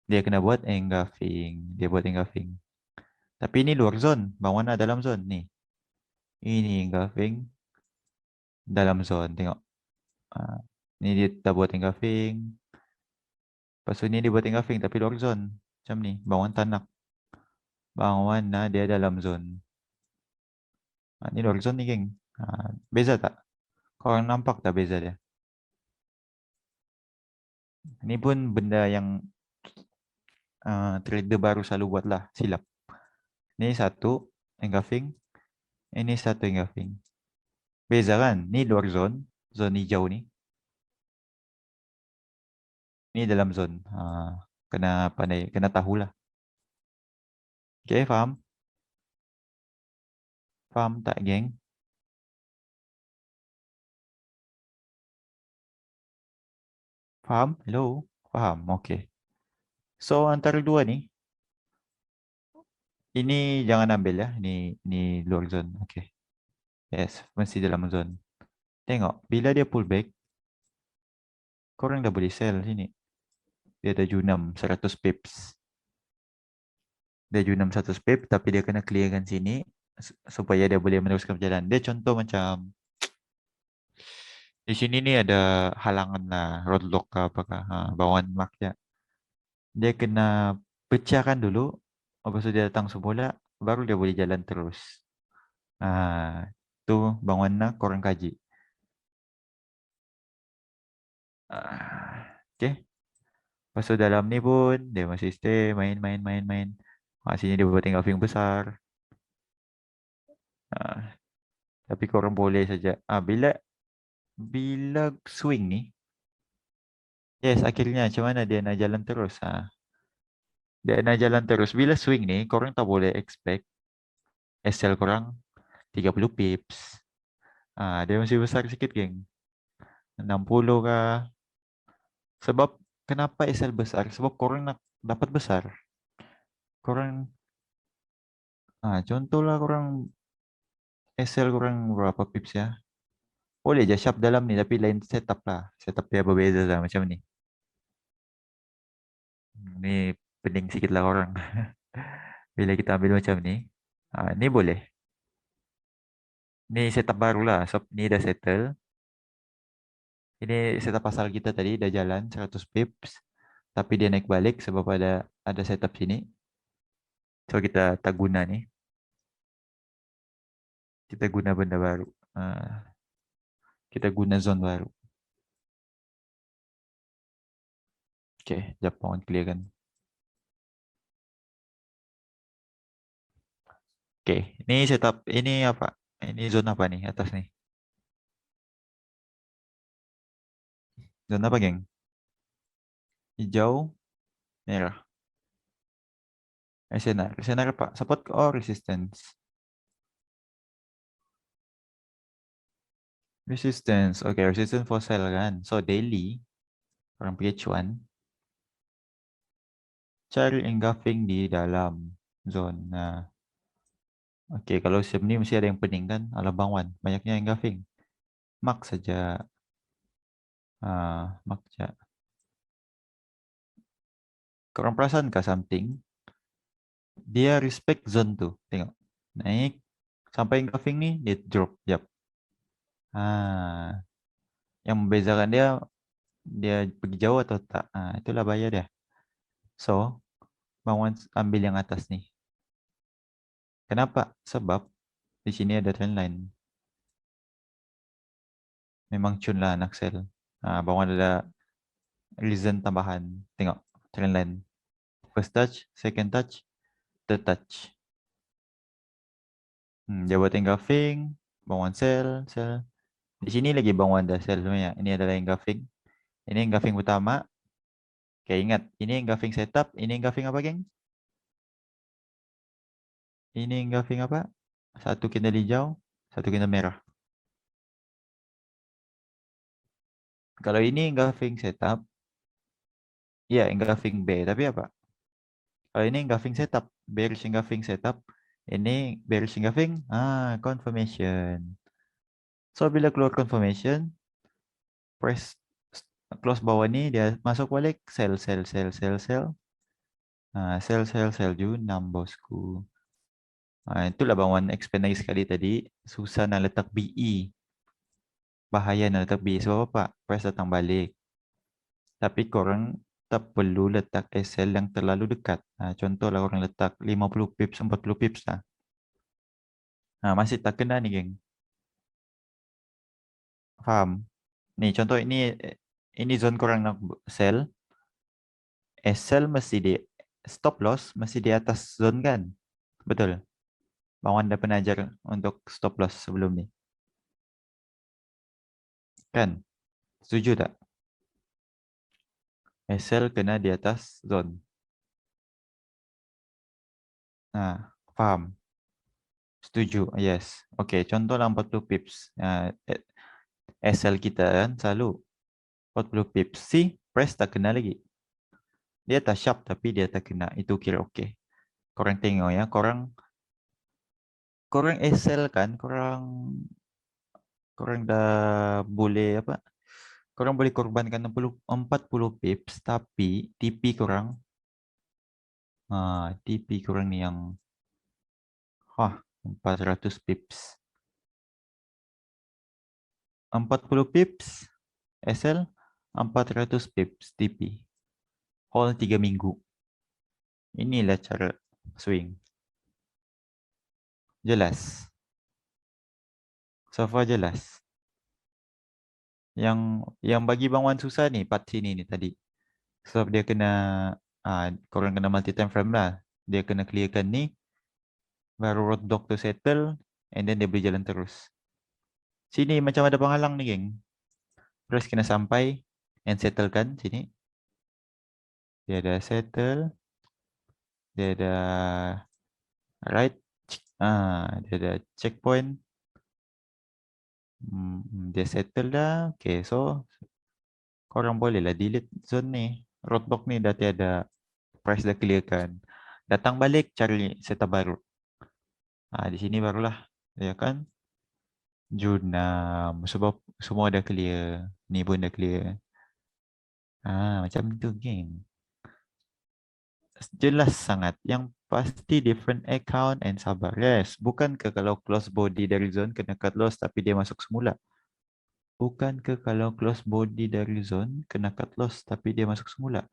Dia kena buat engulfing. Dia buat engulfing. Tapi ini luar zone. Bang Wan ada dalam zone ni. Ini engulfing dalam zone. Tengok. Ni dia tak buat engulfing. Lepas tu ni dia buat engulfing tapi luar zone. Macam ni. Bang Wan tak nak. Bang Wan dia dalam zone. Ni luar zone ni geng. Beza tak? Korang nampak tak beza dia? Ini pun benda yang trader baru selalu buat lah. Silap. Ini satu engulfing. Ini satu engulfing. Beza kan? Ni luar zone. Zone hijau ni. Ni dalam zone. Kena pandai. Kena tahulah. Okay, faham? Faham tak, geng? Faham? Hello? Faham? Okay. So, antara dua ni, ini jangan ambil ya. Ini luar zone. Okay. Yes, mesti dalam zone. Tengok, bila dia pull back, korang dah boleh sell sini. Dia ada junam 100 pips. Dia junam 100 pips, tapi dia kena clearkan sini supaya dia boleh meneruskan perjalanan. Dia contoh macam di sini ni ada halangan lah, roadblock ke apakah, bawaan mark dia. Dia kena pecahkan dulu, lepas tu dia datang semula, baru dia boleh jalan terus. Tu Bang Wan nak korang kaji. Okay. Masuk dalam ni pun dia masih stay main. Sini dia buat tinggal grafik besar. Ah, tapi korang boleh saja. Bila swing ni, yes akhirnya macam mana dia nak jalan terus. Dia nak jalan terus. Bila swing ni, korang tak boleh expect SL korang 30 pips. Dia masih besar sikit, geng. 60 kah? Sebab kenapa SL besar? Sebab korang nak dapat besar. Korang, contohlah korang SL korang berapa pips ya? Boleh je sharp dalam ni, tapi lain setup lah. Setup dia berbeza lah macam ni. Ni pening sikit lah orang. Bila kita ambil macam ni, ni boleh. Ni setup baru lah. So, ni dah settle. Ini setup pasal kita tadi dah jalan 100 pips. Tapi dia naik balik sebab ada setup sini. So kita tak guna ni. Kita guna benda baru. Kita guna zone baru. Okay, jap mohon clear kan. Okay, ini setup. Ini apa? Ini zone apa nih atas nih? Zone apa, geng? Hijau, merah. Senar. Senar apa? Support or resistance? Resistance. Okay, resistance for sell kan. So daily, orang pergi cuan. Cari engulfing di dalam zone. Okay, kalau siap ni mesti ada yang pening kan? Alam bangwan. Banyaknya engulfing. Mark saja. Mark saja. Korang perasan kah something? Dia respect zone tu. Tengok. Naik. Sampai engulfing ni, dia drop. Jap. Yang membezakan dia, dia pergi jauh atau tak. Itulah bahaya dia. So, bangwan ambil yang atas ni. Kenapa? Sebab di sini ada trend line. Memang cun lah nak sell. Bawang ada reason tambahan. Tengok trend line. First touch, second touch, third touch. Dia buat engulfing, bawang sell, sell. Di sini lagi bawang dah sell sebenarnya. Ini adalah engulfing. Ini engulfing utama. Okay, ingat. Ini engulfing setup. Ini engulfing apa, geng? Ini engulfing apa? Satu candle hijau, satu candle merah. Kalau ini engulfing setup, ya engulfing B. Tapi apa? Kalau ini engulfing setup, bearish engulfing setup. Ini bearish engulfing, confirmation. So bila keluar confirmation, press close bawah ni dia masuk balik sell sell sell sell sell. Sell sell sell junam bosku. Itulah bawaan expand lagi sekali tadi. Susah nak letak BE. Bahaya nak letak BE. Sebab apa? Price datang balik. Tapi korang tak perlu letak SL yang terlalu dekat. Contohlah korang letak 50 pips, 40 pips lah. Masih tak kena ni, geng. Faham? Ni contoh ini zone korang nak sell. SL mesti di stop loss mesti di atas zone kan? Betul. Bang Wan dah pernah ajar untuk stop loss sebelum ni. Kan? Setuju tak? SL kena di atas zone. Faham? Setuju. Yes. Okay, contoh lah 40 pips. SL kita kan selalu 40 pips. See, price tak kena lagi. Dia tak sharp tapi dia tak kena. Itu kira okay. Korang tengok ya. Korang SL kan, korang dah boleh apa? Korang boleh korbankan 40 pips tapi TP korang ni yang 400 pips. 40 pips SL, 400 pips TP. Hold 3 minggu. Inilah cara swing. Jelas. So far jelas. Yang bagi Bang Wan susah nih part sini nih tadi. Sebab dia kena korang kena multi time frame lah. Dia kena clearkan ni, baru roadblock tu settle, and then dia boleh jalan terus. Sini macam ada penghalang nih, geng. Terus kena sampai and settle kan sini. Dia ada settle, dia ada right, dia ada checkpoint. Dia settle dah. Okay, so korang boleh lah delete zone ni. Roadblock ni dah tiada, price dah clear kan. Datang balik cari setup baru. Di sini barulah, ya kan? June 6. Sebab semua dah clear. Ni pun dah clear. Macam tu, geng. Jelas sangat. Yang pasti different account and sabar. Yes. Bukan ke kalau close body dari zone kena cut loss tapi dia masuk semula? Bukan ke kalau close body dari zone kena cut loss tapi dia masuk semula?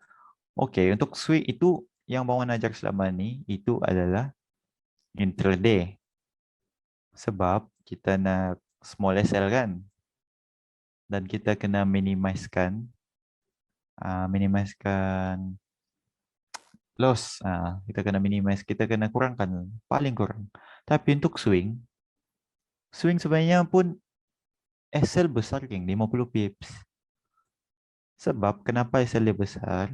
Okey, untuk swing itu yang Bang ajar selama ni itu adalah intraday. Sebab kita nak small SL kan? Dan kita kena minimizekan loss. Kita kena minimize, kita kena kurangkan paling kurang. Tapi untuk swing sebenarnya pun SL besar, geng, 50 pips. Sebab kenapa SL dia besar?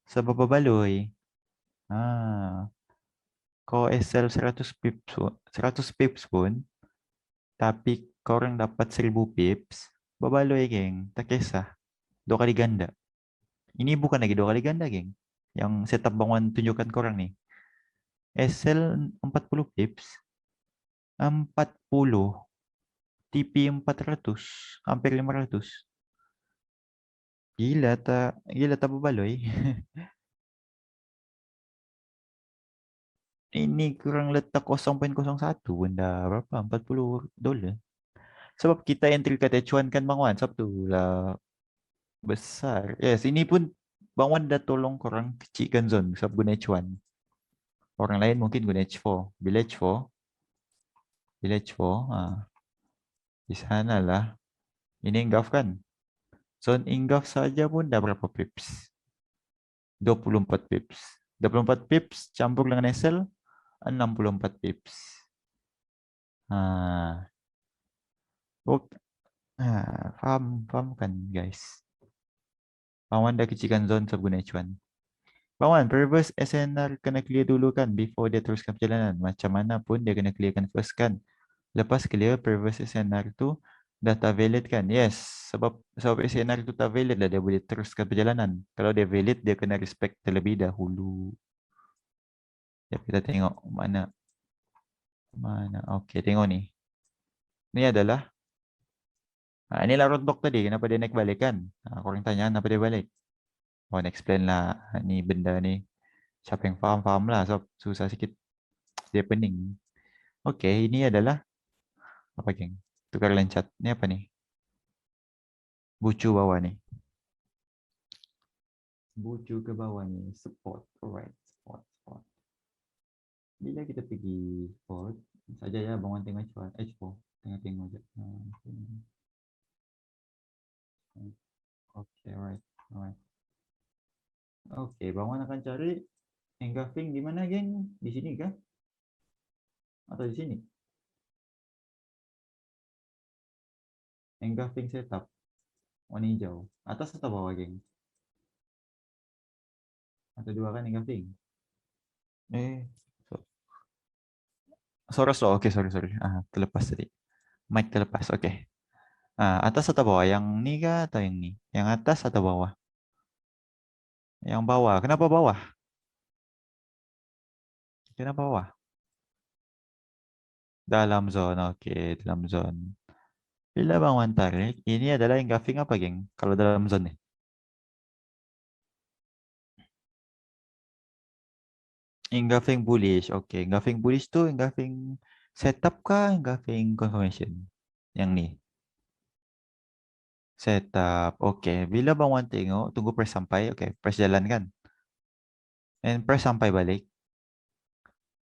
Sebab berbaloi. Ah, Kau SL 100 pips, 100 pips pun, tapi korang dapat 1000 pips, berbaloi, geng. Tak kisah. 2 kali ganda. Ini bukan lagi 2 kali ganda, geng. Yang setup bangun tunjukkan korang nih. SL 40 pips, 40, TP 400, hampir 500. Gila tak berbaloi. Ini kurang letak 0.01 benda berapa? $40. Sebab kita entry kat H1 kan Bang Wan, sebab tu lah besar. Yes, ini pun Bang Wan dah tolong korang kecilkan zone sebab guna H1. Orang lain mungkin guna H4. Bila H4, di sana lah. Ini engulf kan? Zone engulf saja pun dah berapa pips? 24 pips. 24 pips campur dengan SL 64 pips. Ah, oh, faham kan guys? Pawan dah kecilkan zone sebelum H1. Pawan, previous SNR kena clear dulu kan before dia teruskan perjalanan. Macam mana pun dia kena clearkan first kan. Lepas clear previous SNR tu dah tak valid kan? Yes, sebab SNR tu tak valid lah dia boleh teruskan perjalanan. Kalau dia valid dia kena respect terlebih dahulu. Jap kita tengok mana. Okey, tengok ni. Ni adalah inilah roadblock tadi. Kenapa dia naik balik kan? Korang tanya kenapa dia balik. Explain lah. Ni benda ni. Siapa yang faham lah. Sebab susah sikit. Dia pening. Okey, ini adalah apa, geng? Tukar lencat. Ni apa ni? Bucu bawah ni. Bucu ke bawah ni. Support. Alright. Support. Bila kita pergi support. Saja ya, bangun tengok H4. Tengok je. Okey, alright. Okey, Bang akan cari engulfing di mana, geng? Di sini kah? Atau di sini? Engulfing setup. Warna hijau. Atas atau bawah, geng? Atau dua kan engulfing? So- Suara slow. Okey, sorry. Terlepas tadi. Mic terlepas. Okey. Atas atau bawah? Yang ni kah atau yang ni? Yang atas atau bawah? Yang bawah. Kenapa bawah? Kenapa bawah? Dalam zone. Okey, dalam zone. Bila Bang Wan tarik, ini adalah engulfing apa, geng? Kalau dalam zone ni. Engulfing bullish. Okey, engulfing bullish tu engulfing setup kah? Engulfing confirmation? Yang ni. Setup. Okey, bila Bang Wan tengok, tunggu press sampai. Okey, press jalan kan? And press sampai balik.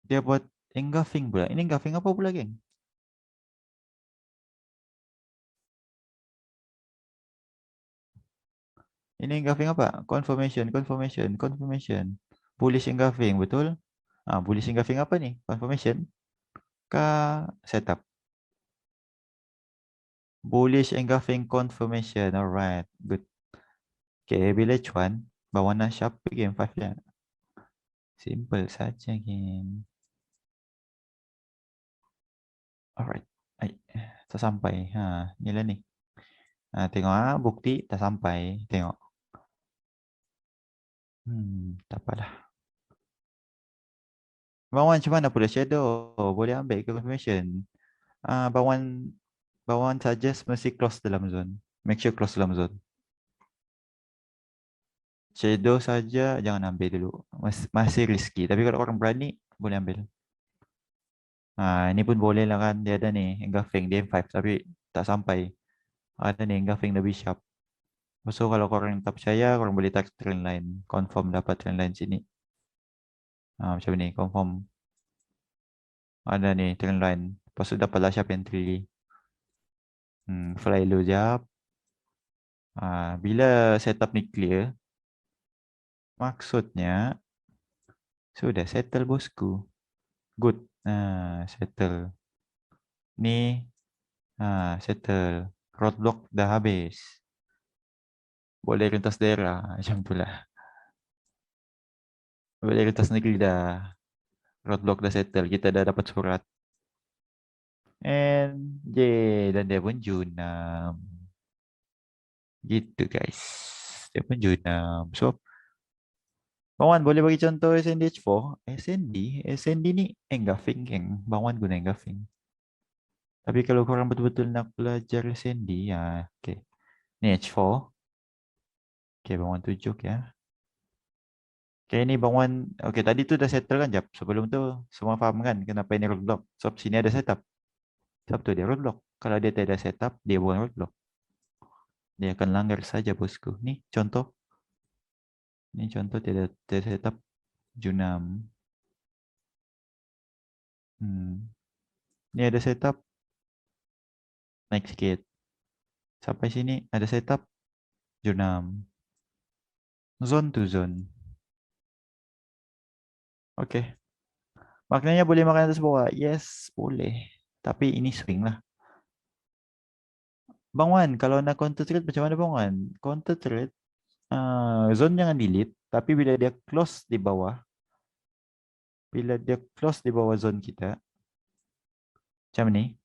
Dia buat engulfing pula. Ini engulfing apa pula, geng? Ini engulfing apa? Confirmation, confirmation, confirmation. Bullish engulfing, betul? Bullish engulfing apa nih? Confirmation kah setup? Bullish engulfing confirmation. Alright, good. Okay, bila cuan, bawa nak sharp game 5 ya. Simple saja game. Alright. Ay, tak sampai. Ni lah ni. Tengok bukti tak sampai. Tengok. Tak apalah. Bawan macam mana pula shadow? Boleh ambil ke confirmation? Bawan bawan suggest mesti close dalam zone. Make sure close dalam zone. Shadow saja jangan ambil dulu. Masih risky. Tapi kalau orang berani, boleh ambil. Ini pun boleh lah kan. Dia ada ni, engulfing. Dia M5 tapi tak sampai. Ada ni, engulfing lebih sharp. So kalau korang tak percaya, korang boleh tarik trend line. Confirm dapat trend line sini. Macam ni, confirm. Ada ni, trend line. Lepas tu dapatlah sharp entry. Fly dulu jap. Bila setup ni clear, maksudnya sudah settle bosku. Good. Settle. Ni settle. Roadblock dah habis. Boleh lintas daerah. Macam tu lah. Boleh lintas negeri dah. Roadblock dah settle. Kita dah dapat surat. And dan dia pun junam. Gitu guys. Dia pun junam. So, Bang boleh bagi contoh SNDH4? SND ni engulfing geng. Bang guna engulfing. Tapi kalau korang betul-betul nak belajar SND, okay. Ni H4. Okay, Bang tunjuk ya. Okay, ni Bang okay, tadi tu dah settle kan jap. Sebelum tu, semua faham kan kenapa ini roadblock. Sebab sini ada setup. Sebab tu dia roadblock. Kalau dia tidak ada setup, dia bukan roadblock. Dia akan langgar saja bosku. Ni contoh. Ini contoh tidak setup Junam. Ini ada setup. Naik sikit. Sampai sini ada setup Junam. Zone to zone. Oke. Maknanya boleh makan atas bawah. Yes, boleh. Tapi ini swing lah. Bang Wan, kalau nak counter trade macam mana Bang Wan? Counter trade, zone jangan delete. Tapi bila dia close di bawah, zone kita, macam ni.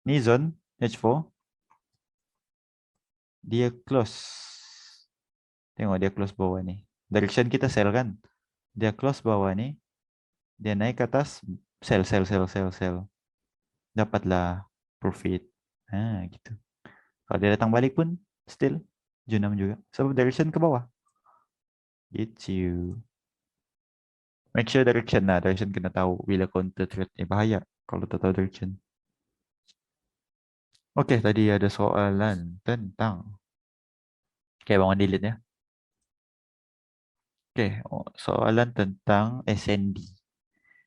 Ni zone H4. Dia close. Tengok dia close bawah ni. Direction kita sell kan. Dia close bawah ni. Dia naik ke atas. Sell. Dapatlah profit. Gitu. Kalau dia datang balik pun still junam juga. Sebab direction ke bawah. Gitu. Make sure direction lah. Direction kena tahu bila counter trade ni bahaya. Kalau tak tahu direction. Oke, tadi ada soalan tentang. Oke, bangun delete ya. Oke, soalan tentang SND.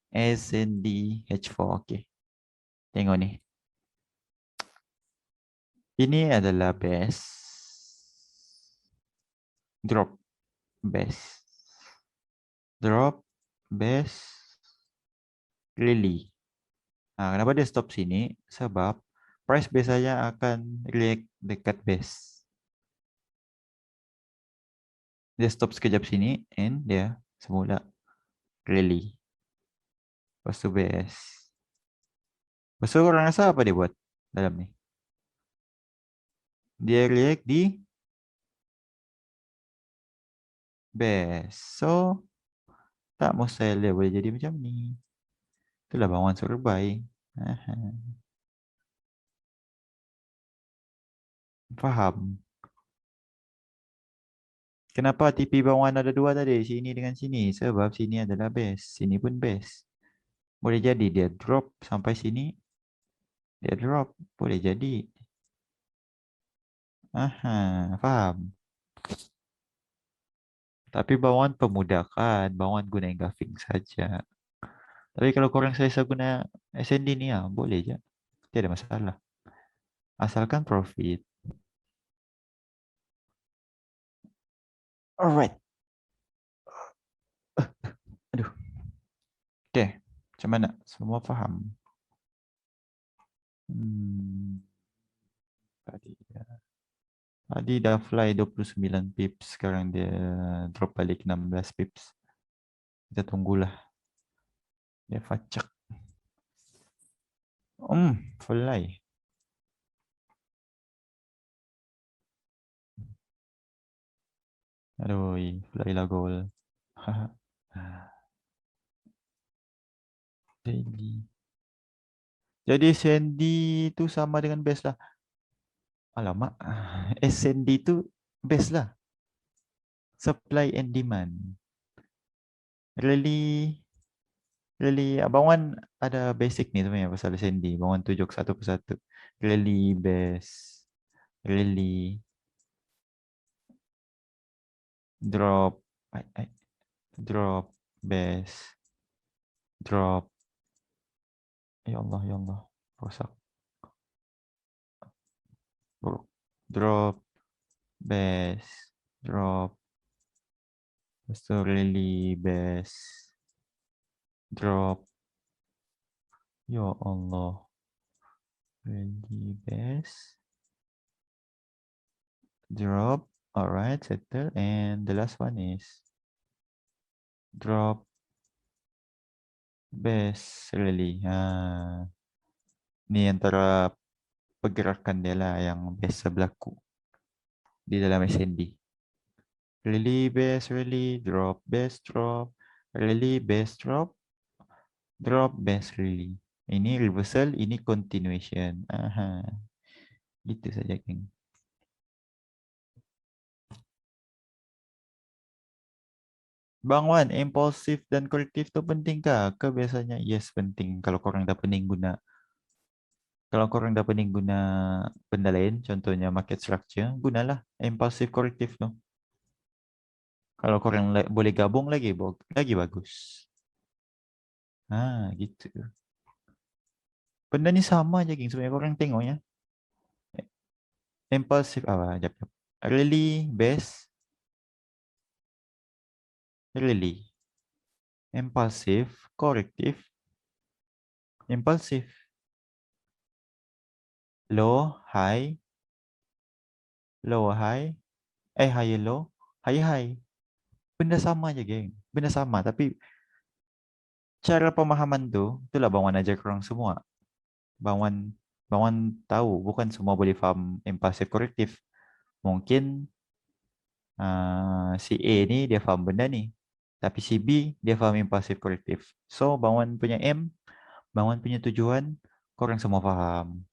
SND H4. Oke. Tengok nih. Ini adalah base. Drop. Base. Drop. Base. Rally. Kenapa dia stop sini? Sebab price biasanya akan react dekat base. Dia stop sekejap sini and dia semula rally. Lepas tu base. Lepas tu orang rasa apa dia buat dalam ni? Dia react di base. So, tak mustahil dia boleh jadi macam ni. Itulah bawang suruh buy. Faham? Kenapa TP bawang ada dua tadi? Sini dengan sini. Sebab sini adalah base. Sini pun base. Boleh jadi dia drop sampai sini. Dia drop. Boleh jadi. Faham? Tapi bawang pemudahkan. Bawang guna engulfing saja. Tapi kalau korang selesa guna SND ni boleh je. Tidak ada masalah. Asalkan profit. Alright. Aduh. Oke. Macam mana? Semua paham? Tadi ya. Tadi dah fly 29 pips. Sekarang dia drop balik 16 pips. Kita tunggulah. Dia facak. Fly. Aduh, fly lah gol. Daily. Jadi Sandy itu sama dengan base lah. Alamak. SND itu base lah. Supply and demand. Really, really. Abang Wan ada basic ni sebenarnya pasal Sandy. Abang Wan tunjuk satu persatu. Really base. Really drop. Drop base. Drop. Ya Allah, ya Allah. Rosak. Drop base. Drop. Lepas tu really base. Drop. Ya Allah. Really base. Drop. Alright, settle. And the last one is drop base really. Ni antara pergerakan dia lah yang biasa berlaku di dalam SND. Really base really, drop base drop, really base drop, drop base really. Ini reversal, ini continuation. Gitu saja, geng. Bang Wan, impulsif dan korektif tu penting kah? Ke biasanya yes penting kalau korang dah pening guna. Kalau korang dah pening guna benda lain, contohnya market structure, gunalah impulsif korektif tu. Kalau korang boleh gabung lagi, lagi bagus. Gitu. Benda ni sama je, geng. Sebenarnya korang tengoknya. Impulsif, jap, jap. Really, base, really. Impulsif, korektif, impulsif. Low, high, low, high. High, low, high, high. Benda sama je, geng. Benda sama, tapi cara pemahaman tu, itulah Bang Wan ajar korang semua. Bang Wan, Bang Wan tahu, bukan semua boleh faham impulsif korektif. Mungkin si A ni dia faham benda ni. Tapi si B dia faham impulsif korektif. So, Bang Wan punya M, Bang Wan punya tujuan, korang semua faham.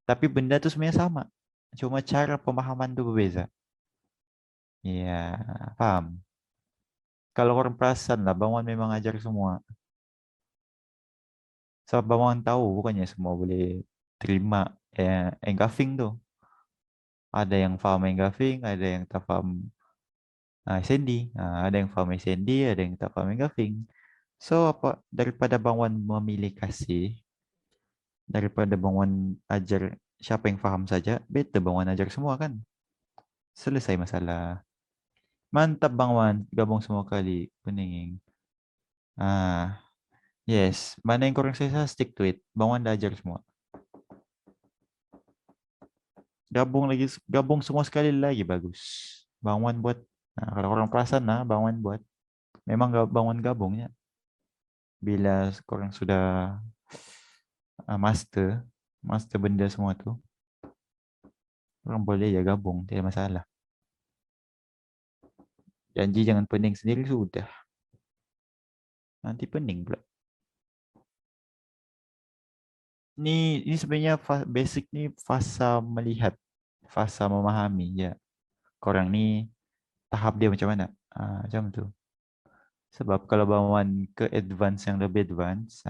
Tapi benda tu sebenarnya sama. Cuma cara pemahaman tu berbeza. Ya, paham. Kalau korang perasan lah, Bang Wan memang ajar semua. Sebab Bang Wan tahu, bukannya semua boleh terima engulfing tu. Ada yang faham engulfing, ada yang tak faham SND. Ada yang faham SND, ada yang tak faham engulfing. So, apa daripada Bang Wan memilih kasih, daripada Bang Wan ajar siapa yang faham saja, better Bang Wan ajar semua kan. Selesai masalah. Mantap Bang Wan, gabung semua kali. Pening. Ah, yes. Mana yang kurang saya stick to it. Bang Wan dah ajar semua. Gabung lagi, gabung semua sekali lagi bagus. Bang Wan buat. Kalau orang perasan Bang Wan buat. Memang Bang Wan gabungnya. Bila korang sudah master benda semua tu, orang boleh ya gabung, tidak masalah. Janji jangan pening sendiri sudah. Nanti pening pula. Ini sebenarnya basic ni fasa melihat, fasa memahami ya. Korang ni tahap dia macam mana? Macam tu. Sebab kalau bawaan ke advance yang lebih advance,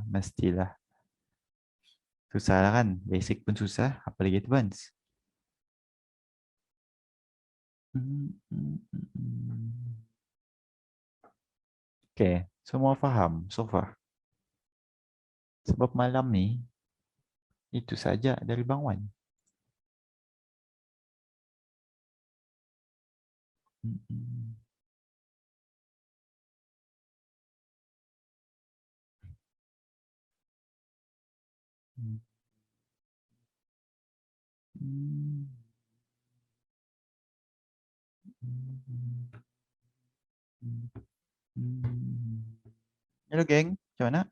mestilah susah lah kan. Basic pun susah, apalagi advance. Oke, semua faham so far. Sebab malam ni, itu saja dari Bang Wan. Halo geng, gimana?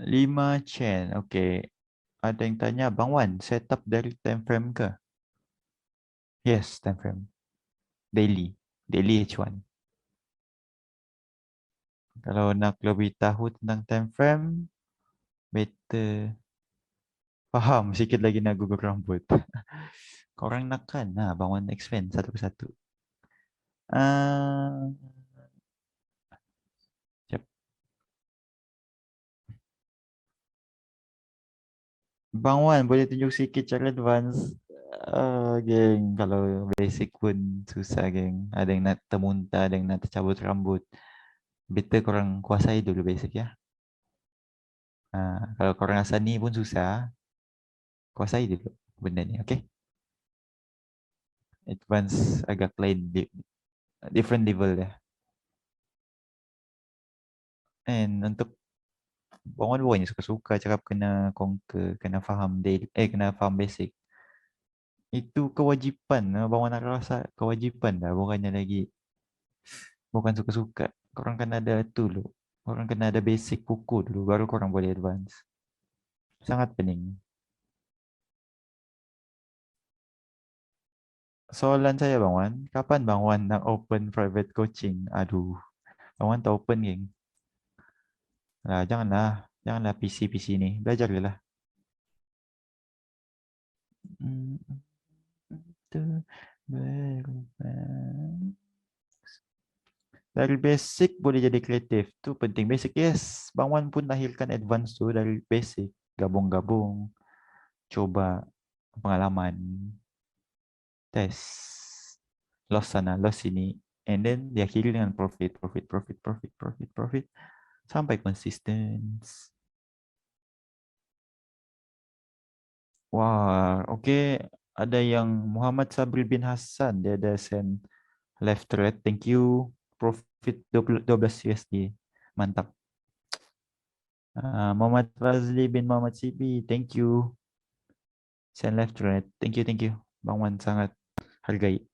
Lima chain, oke. Ada yang tanya, Bang Wan, setup dari time frame ke? Yes, time frame. Daily. Daily H1. Kalau nak lebih tahu tentang time frame, better faham sikit lagi nak gugur rambut. Korang nak kan? Nah, Bang Wan explain satu persatu. Ah, Jap. Bang Wan boleh tunjuk sikit cara advance. Geng, kalau basic pun susah, geng. Ada yang nak termuntah, ada yang nak tercabut rambut. Better korang kuasai dulu basic ya. Kalau korang rasa ni pun susah, kuasai dulu benda ni, okay? Advance agak lain, different level ya. And untuk bangun bukannya suka-suka cakap kena conquer, kena faham daily, kena faham basic. Itu kewajipan, bangun nak rasa kewajipan dah, bukannya lagi bukan suka-suka. Korang kena ada tu dulu. Korang kena ada basic buku dulu, baru korang boleh advance. Sangat pening. Soalan saya Bang Wan, kapan Bang Wan nak open private coaching? Aduh, Bang Wan tak open geng. Lah, janganlah, janganlah PC-PC ni. Belajar je lah. Hmm, tu berubah. Dari basic boleh jadi kreatif. Tu penting. Basic, yes. Bang Wan pun lahirkan advance tu dari basic. Gabung-gabung. Coba pengalaman. Tes. Loss sana, loss sini. And then diakhiri dengan profit, profit, profit, profit, profit, profit. Sampai konsisten. Wah, oke. Ada yang Muhammad Sabri bin Hassan. Dia ada send left thread. Thank you. Profit 12 USD. Mantap. Muhammad Fazli bin Muhammad Sibi. Thank you. Send left thread. Thank you, thank you. Bang Wan sangat hargai.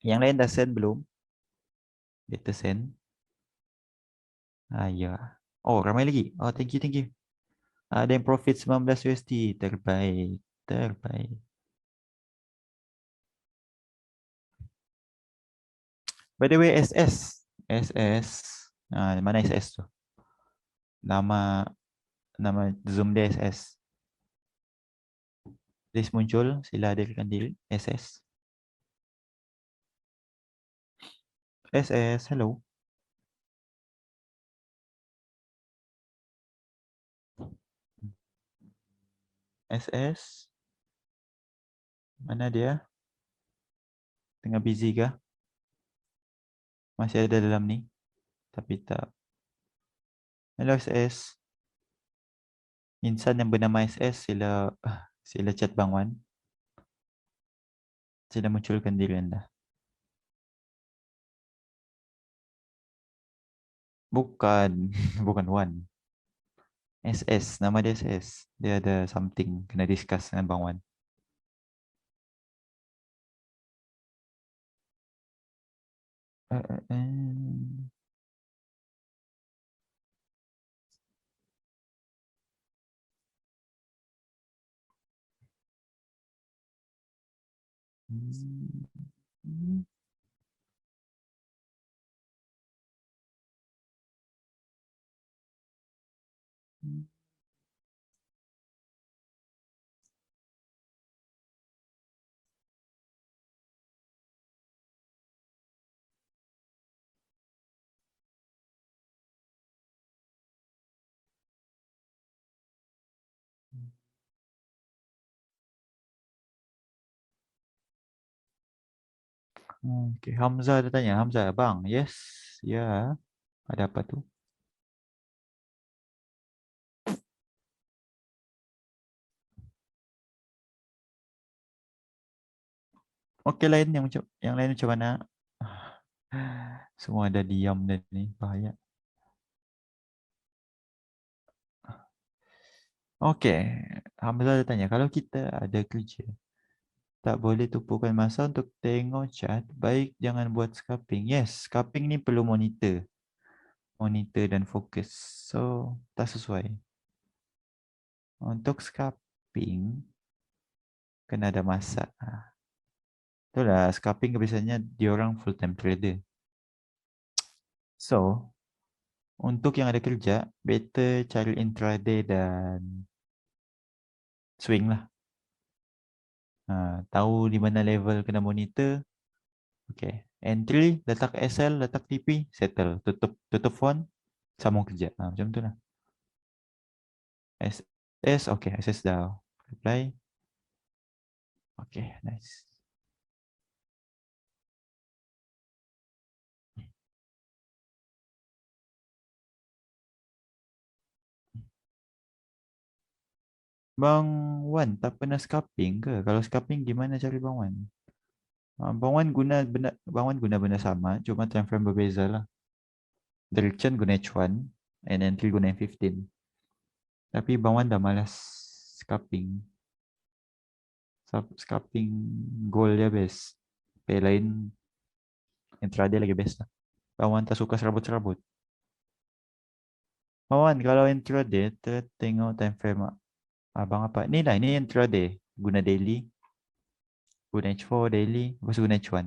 Yang lain dah send belum? Kita send. Ya. Oh, ramai lagi. Oh, thank you, thank you. Ada yang profit 19 USD. Terbaik. Terbaik. By the way, SS. SS. Mana SS tu? Nama nama Zoom dia SS. List muncul. Sila hadirkan diri. SS. SS. Hello. SS. Mana dia? Tengah busy kah? Masih ada dalam ni. Tapi tak. Hello SS. Insan yang bernama SS, sila chat Bang Wan. Sila munculkan diri anda. Bukan, bukan Wan. SS, nama dia SS. Dia ada something kena discuss dengan Bang Wan. Eh, eh, eh. Hmm. Oke, Hamzah ada tanya. Hamzah, Bang, yes, ya. Ada apa tuh? Oke, lain yang lain macam mana? Semua ada diam dan ni bahaya. Oke, Hamzah ada tanya, kalau kita ada kerja, tak boleh tumpukan masa untuk tengok chat, baik jangan buat scraping. Yes, scraping ni perlu monitor dan fokus. So, tak sesuai. Untuk scraping, kena ada masa. Itulah, scraping biasanya diorang full time trader. So, untuk yang ada kerja, better cari intraday dan swing lah. Tahu di mana level kena monitor. Okay. Entry, letak SL, letak TP, settle. Tutup font, sambung kerja. Macam tu lah. SS, okay. SS dah reply. Okay, nice. Bang Wan, tak pernah scalping ke? Kalau scalping, gimana cari Bang Wan? Bang Wan guna benda sama, cuma time frame berbeza lah. Direction guna H1, and entry guna M15. Tapi Bang Wan dah malas scalping. Scalping goal dia best. Pay lain intraday lagi best lah. Bang Wan tak suka serabut-serabut. Bang Wan, kalau intraday, tengok time frame abang apa. Ni lah, ini intraday. Guna daily, guna H4 daily, lepas tu guna H1.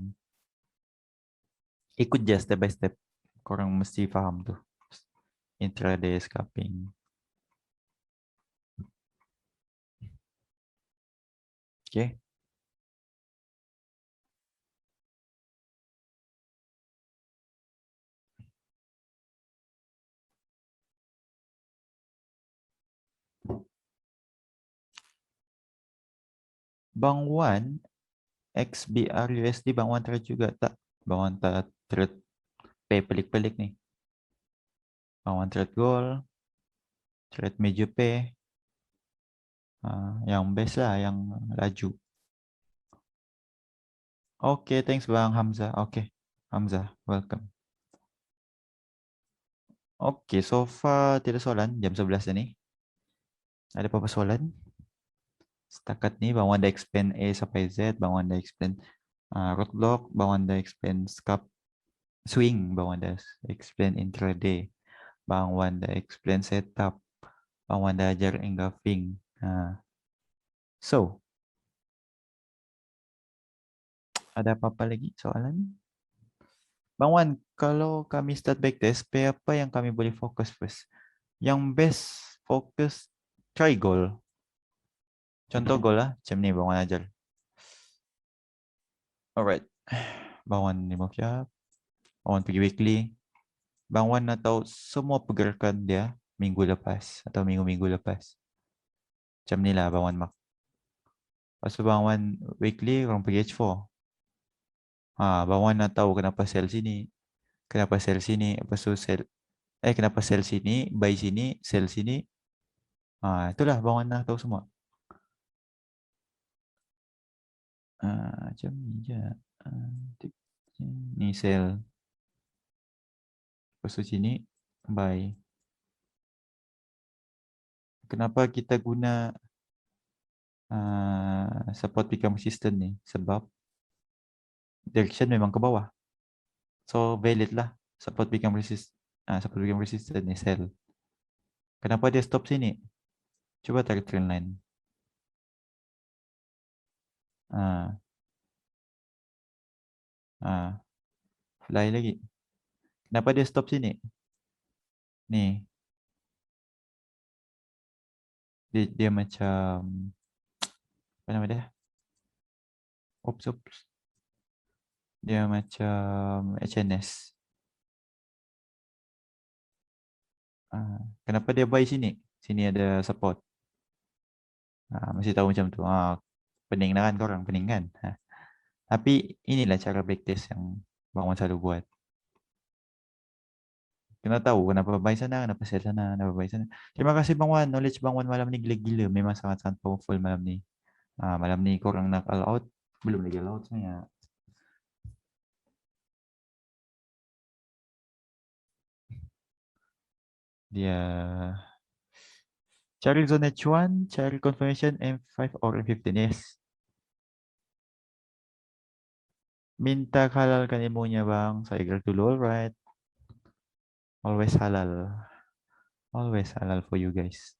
Ikut je step by step. Korang mesti faham tu. Intraday scalping. Okay. Bang Wan, XBR USD Bang Wan trade juga tak? Bang Wan tak trade pay pelik-pelik ni. Bang Wan trade gold, trade major pay. Yang best lah, yang laju. Okay, thanks Bang Hamzah. Okay, Hamzah, welcome. Okay, so far tidak soalan jam 11 ni. Ada apa-apa soalan? Setakat ni Bang Wan dah explain A sampai Z, Bang Wan dah explain roadblock, Bang Wan dah explain scalp swing, Bang Wan dah explain intraday, Bang Wan dah explain setup, Bang Wan dah ajar engulfing. So, ada apa-apa lagi soalan? Bang Wan, kalau kami start backtest, pair apa yang kami boleh fokus first? Yang best fokus try goal. Contoh goal lah, macam ni Bang Wan ajar. Alright. Bang Wan ni mau siap. Bang Wan pergi weekly. Bang Wan nak tahu semua pergerakan dia minggu lepas atau minggu-minggu lepas. Macam ni lah Bang Wan mark. Lepas tu Bang Wan weekly orang pergi H4. Bang Wan nak tahu kenapa sell sini. Kenapa sell sini. Lepas tu kenapa sell sini, buy sini, sell sini. Itulah Bang Wan nak tahu semua. Macam ni je. Ni sell. Lepas tu sini, buy. Kenapa kita guna support become resistant ni? Sebab direction memang ke bawah. So valid lah. Support become resistant ni sell. Kenapa dia stop sini? Cuba tarik trend line. Ah, Fly lagi. Kenapa dia stop sini? Ni. Dia macam apa nama dia? Oops. Dia macam HNS. Kenapa dia buy sini? Sini ada support. Masih tahu macam tu. Pening lah kan korang, pening kan? Tapi inilah cara backtest yang Bang Wan selalu buat. Kena tahu kenapa buy sana, kenapa sell sana, kenapa buy sana. Terima kasih Bang Wan. Knowledge Bang Wan malam ni gila-gila. Memang sangat-sangat powerful malam ni. Malam ni korang nak all out. Belum lagi lautnya. Dia cari zone H1, cari confirmation M5 or M15, yes. Minta halalkan ilmunya bang. Saya gerak dulu, alright. Always halal. Always halal for you guys.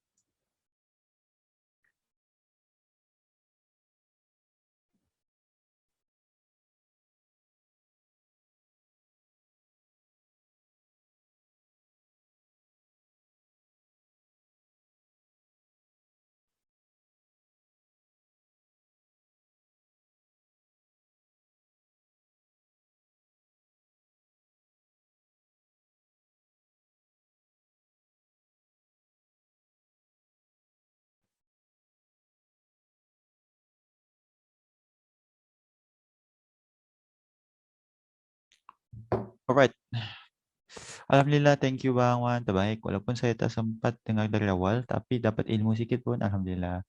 Alright. Alhamdulillah, thank you Bang Wan. Terbaik. Walaupun saya tak sempat dengar dari awal, tapi dapat ilmu sedikit pun. Alhamdulillah.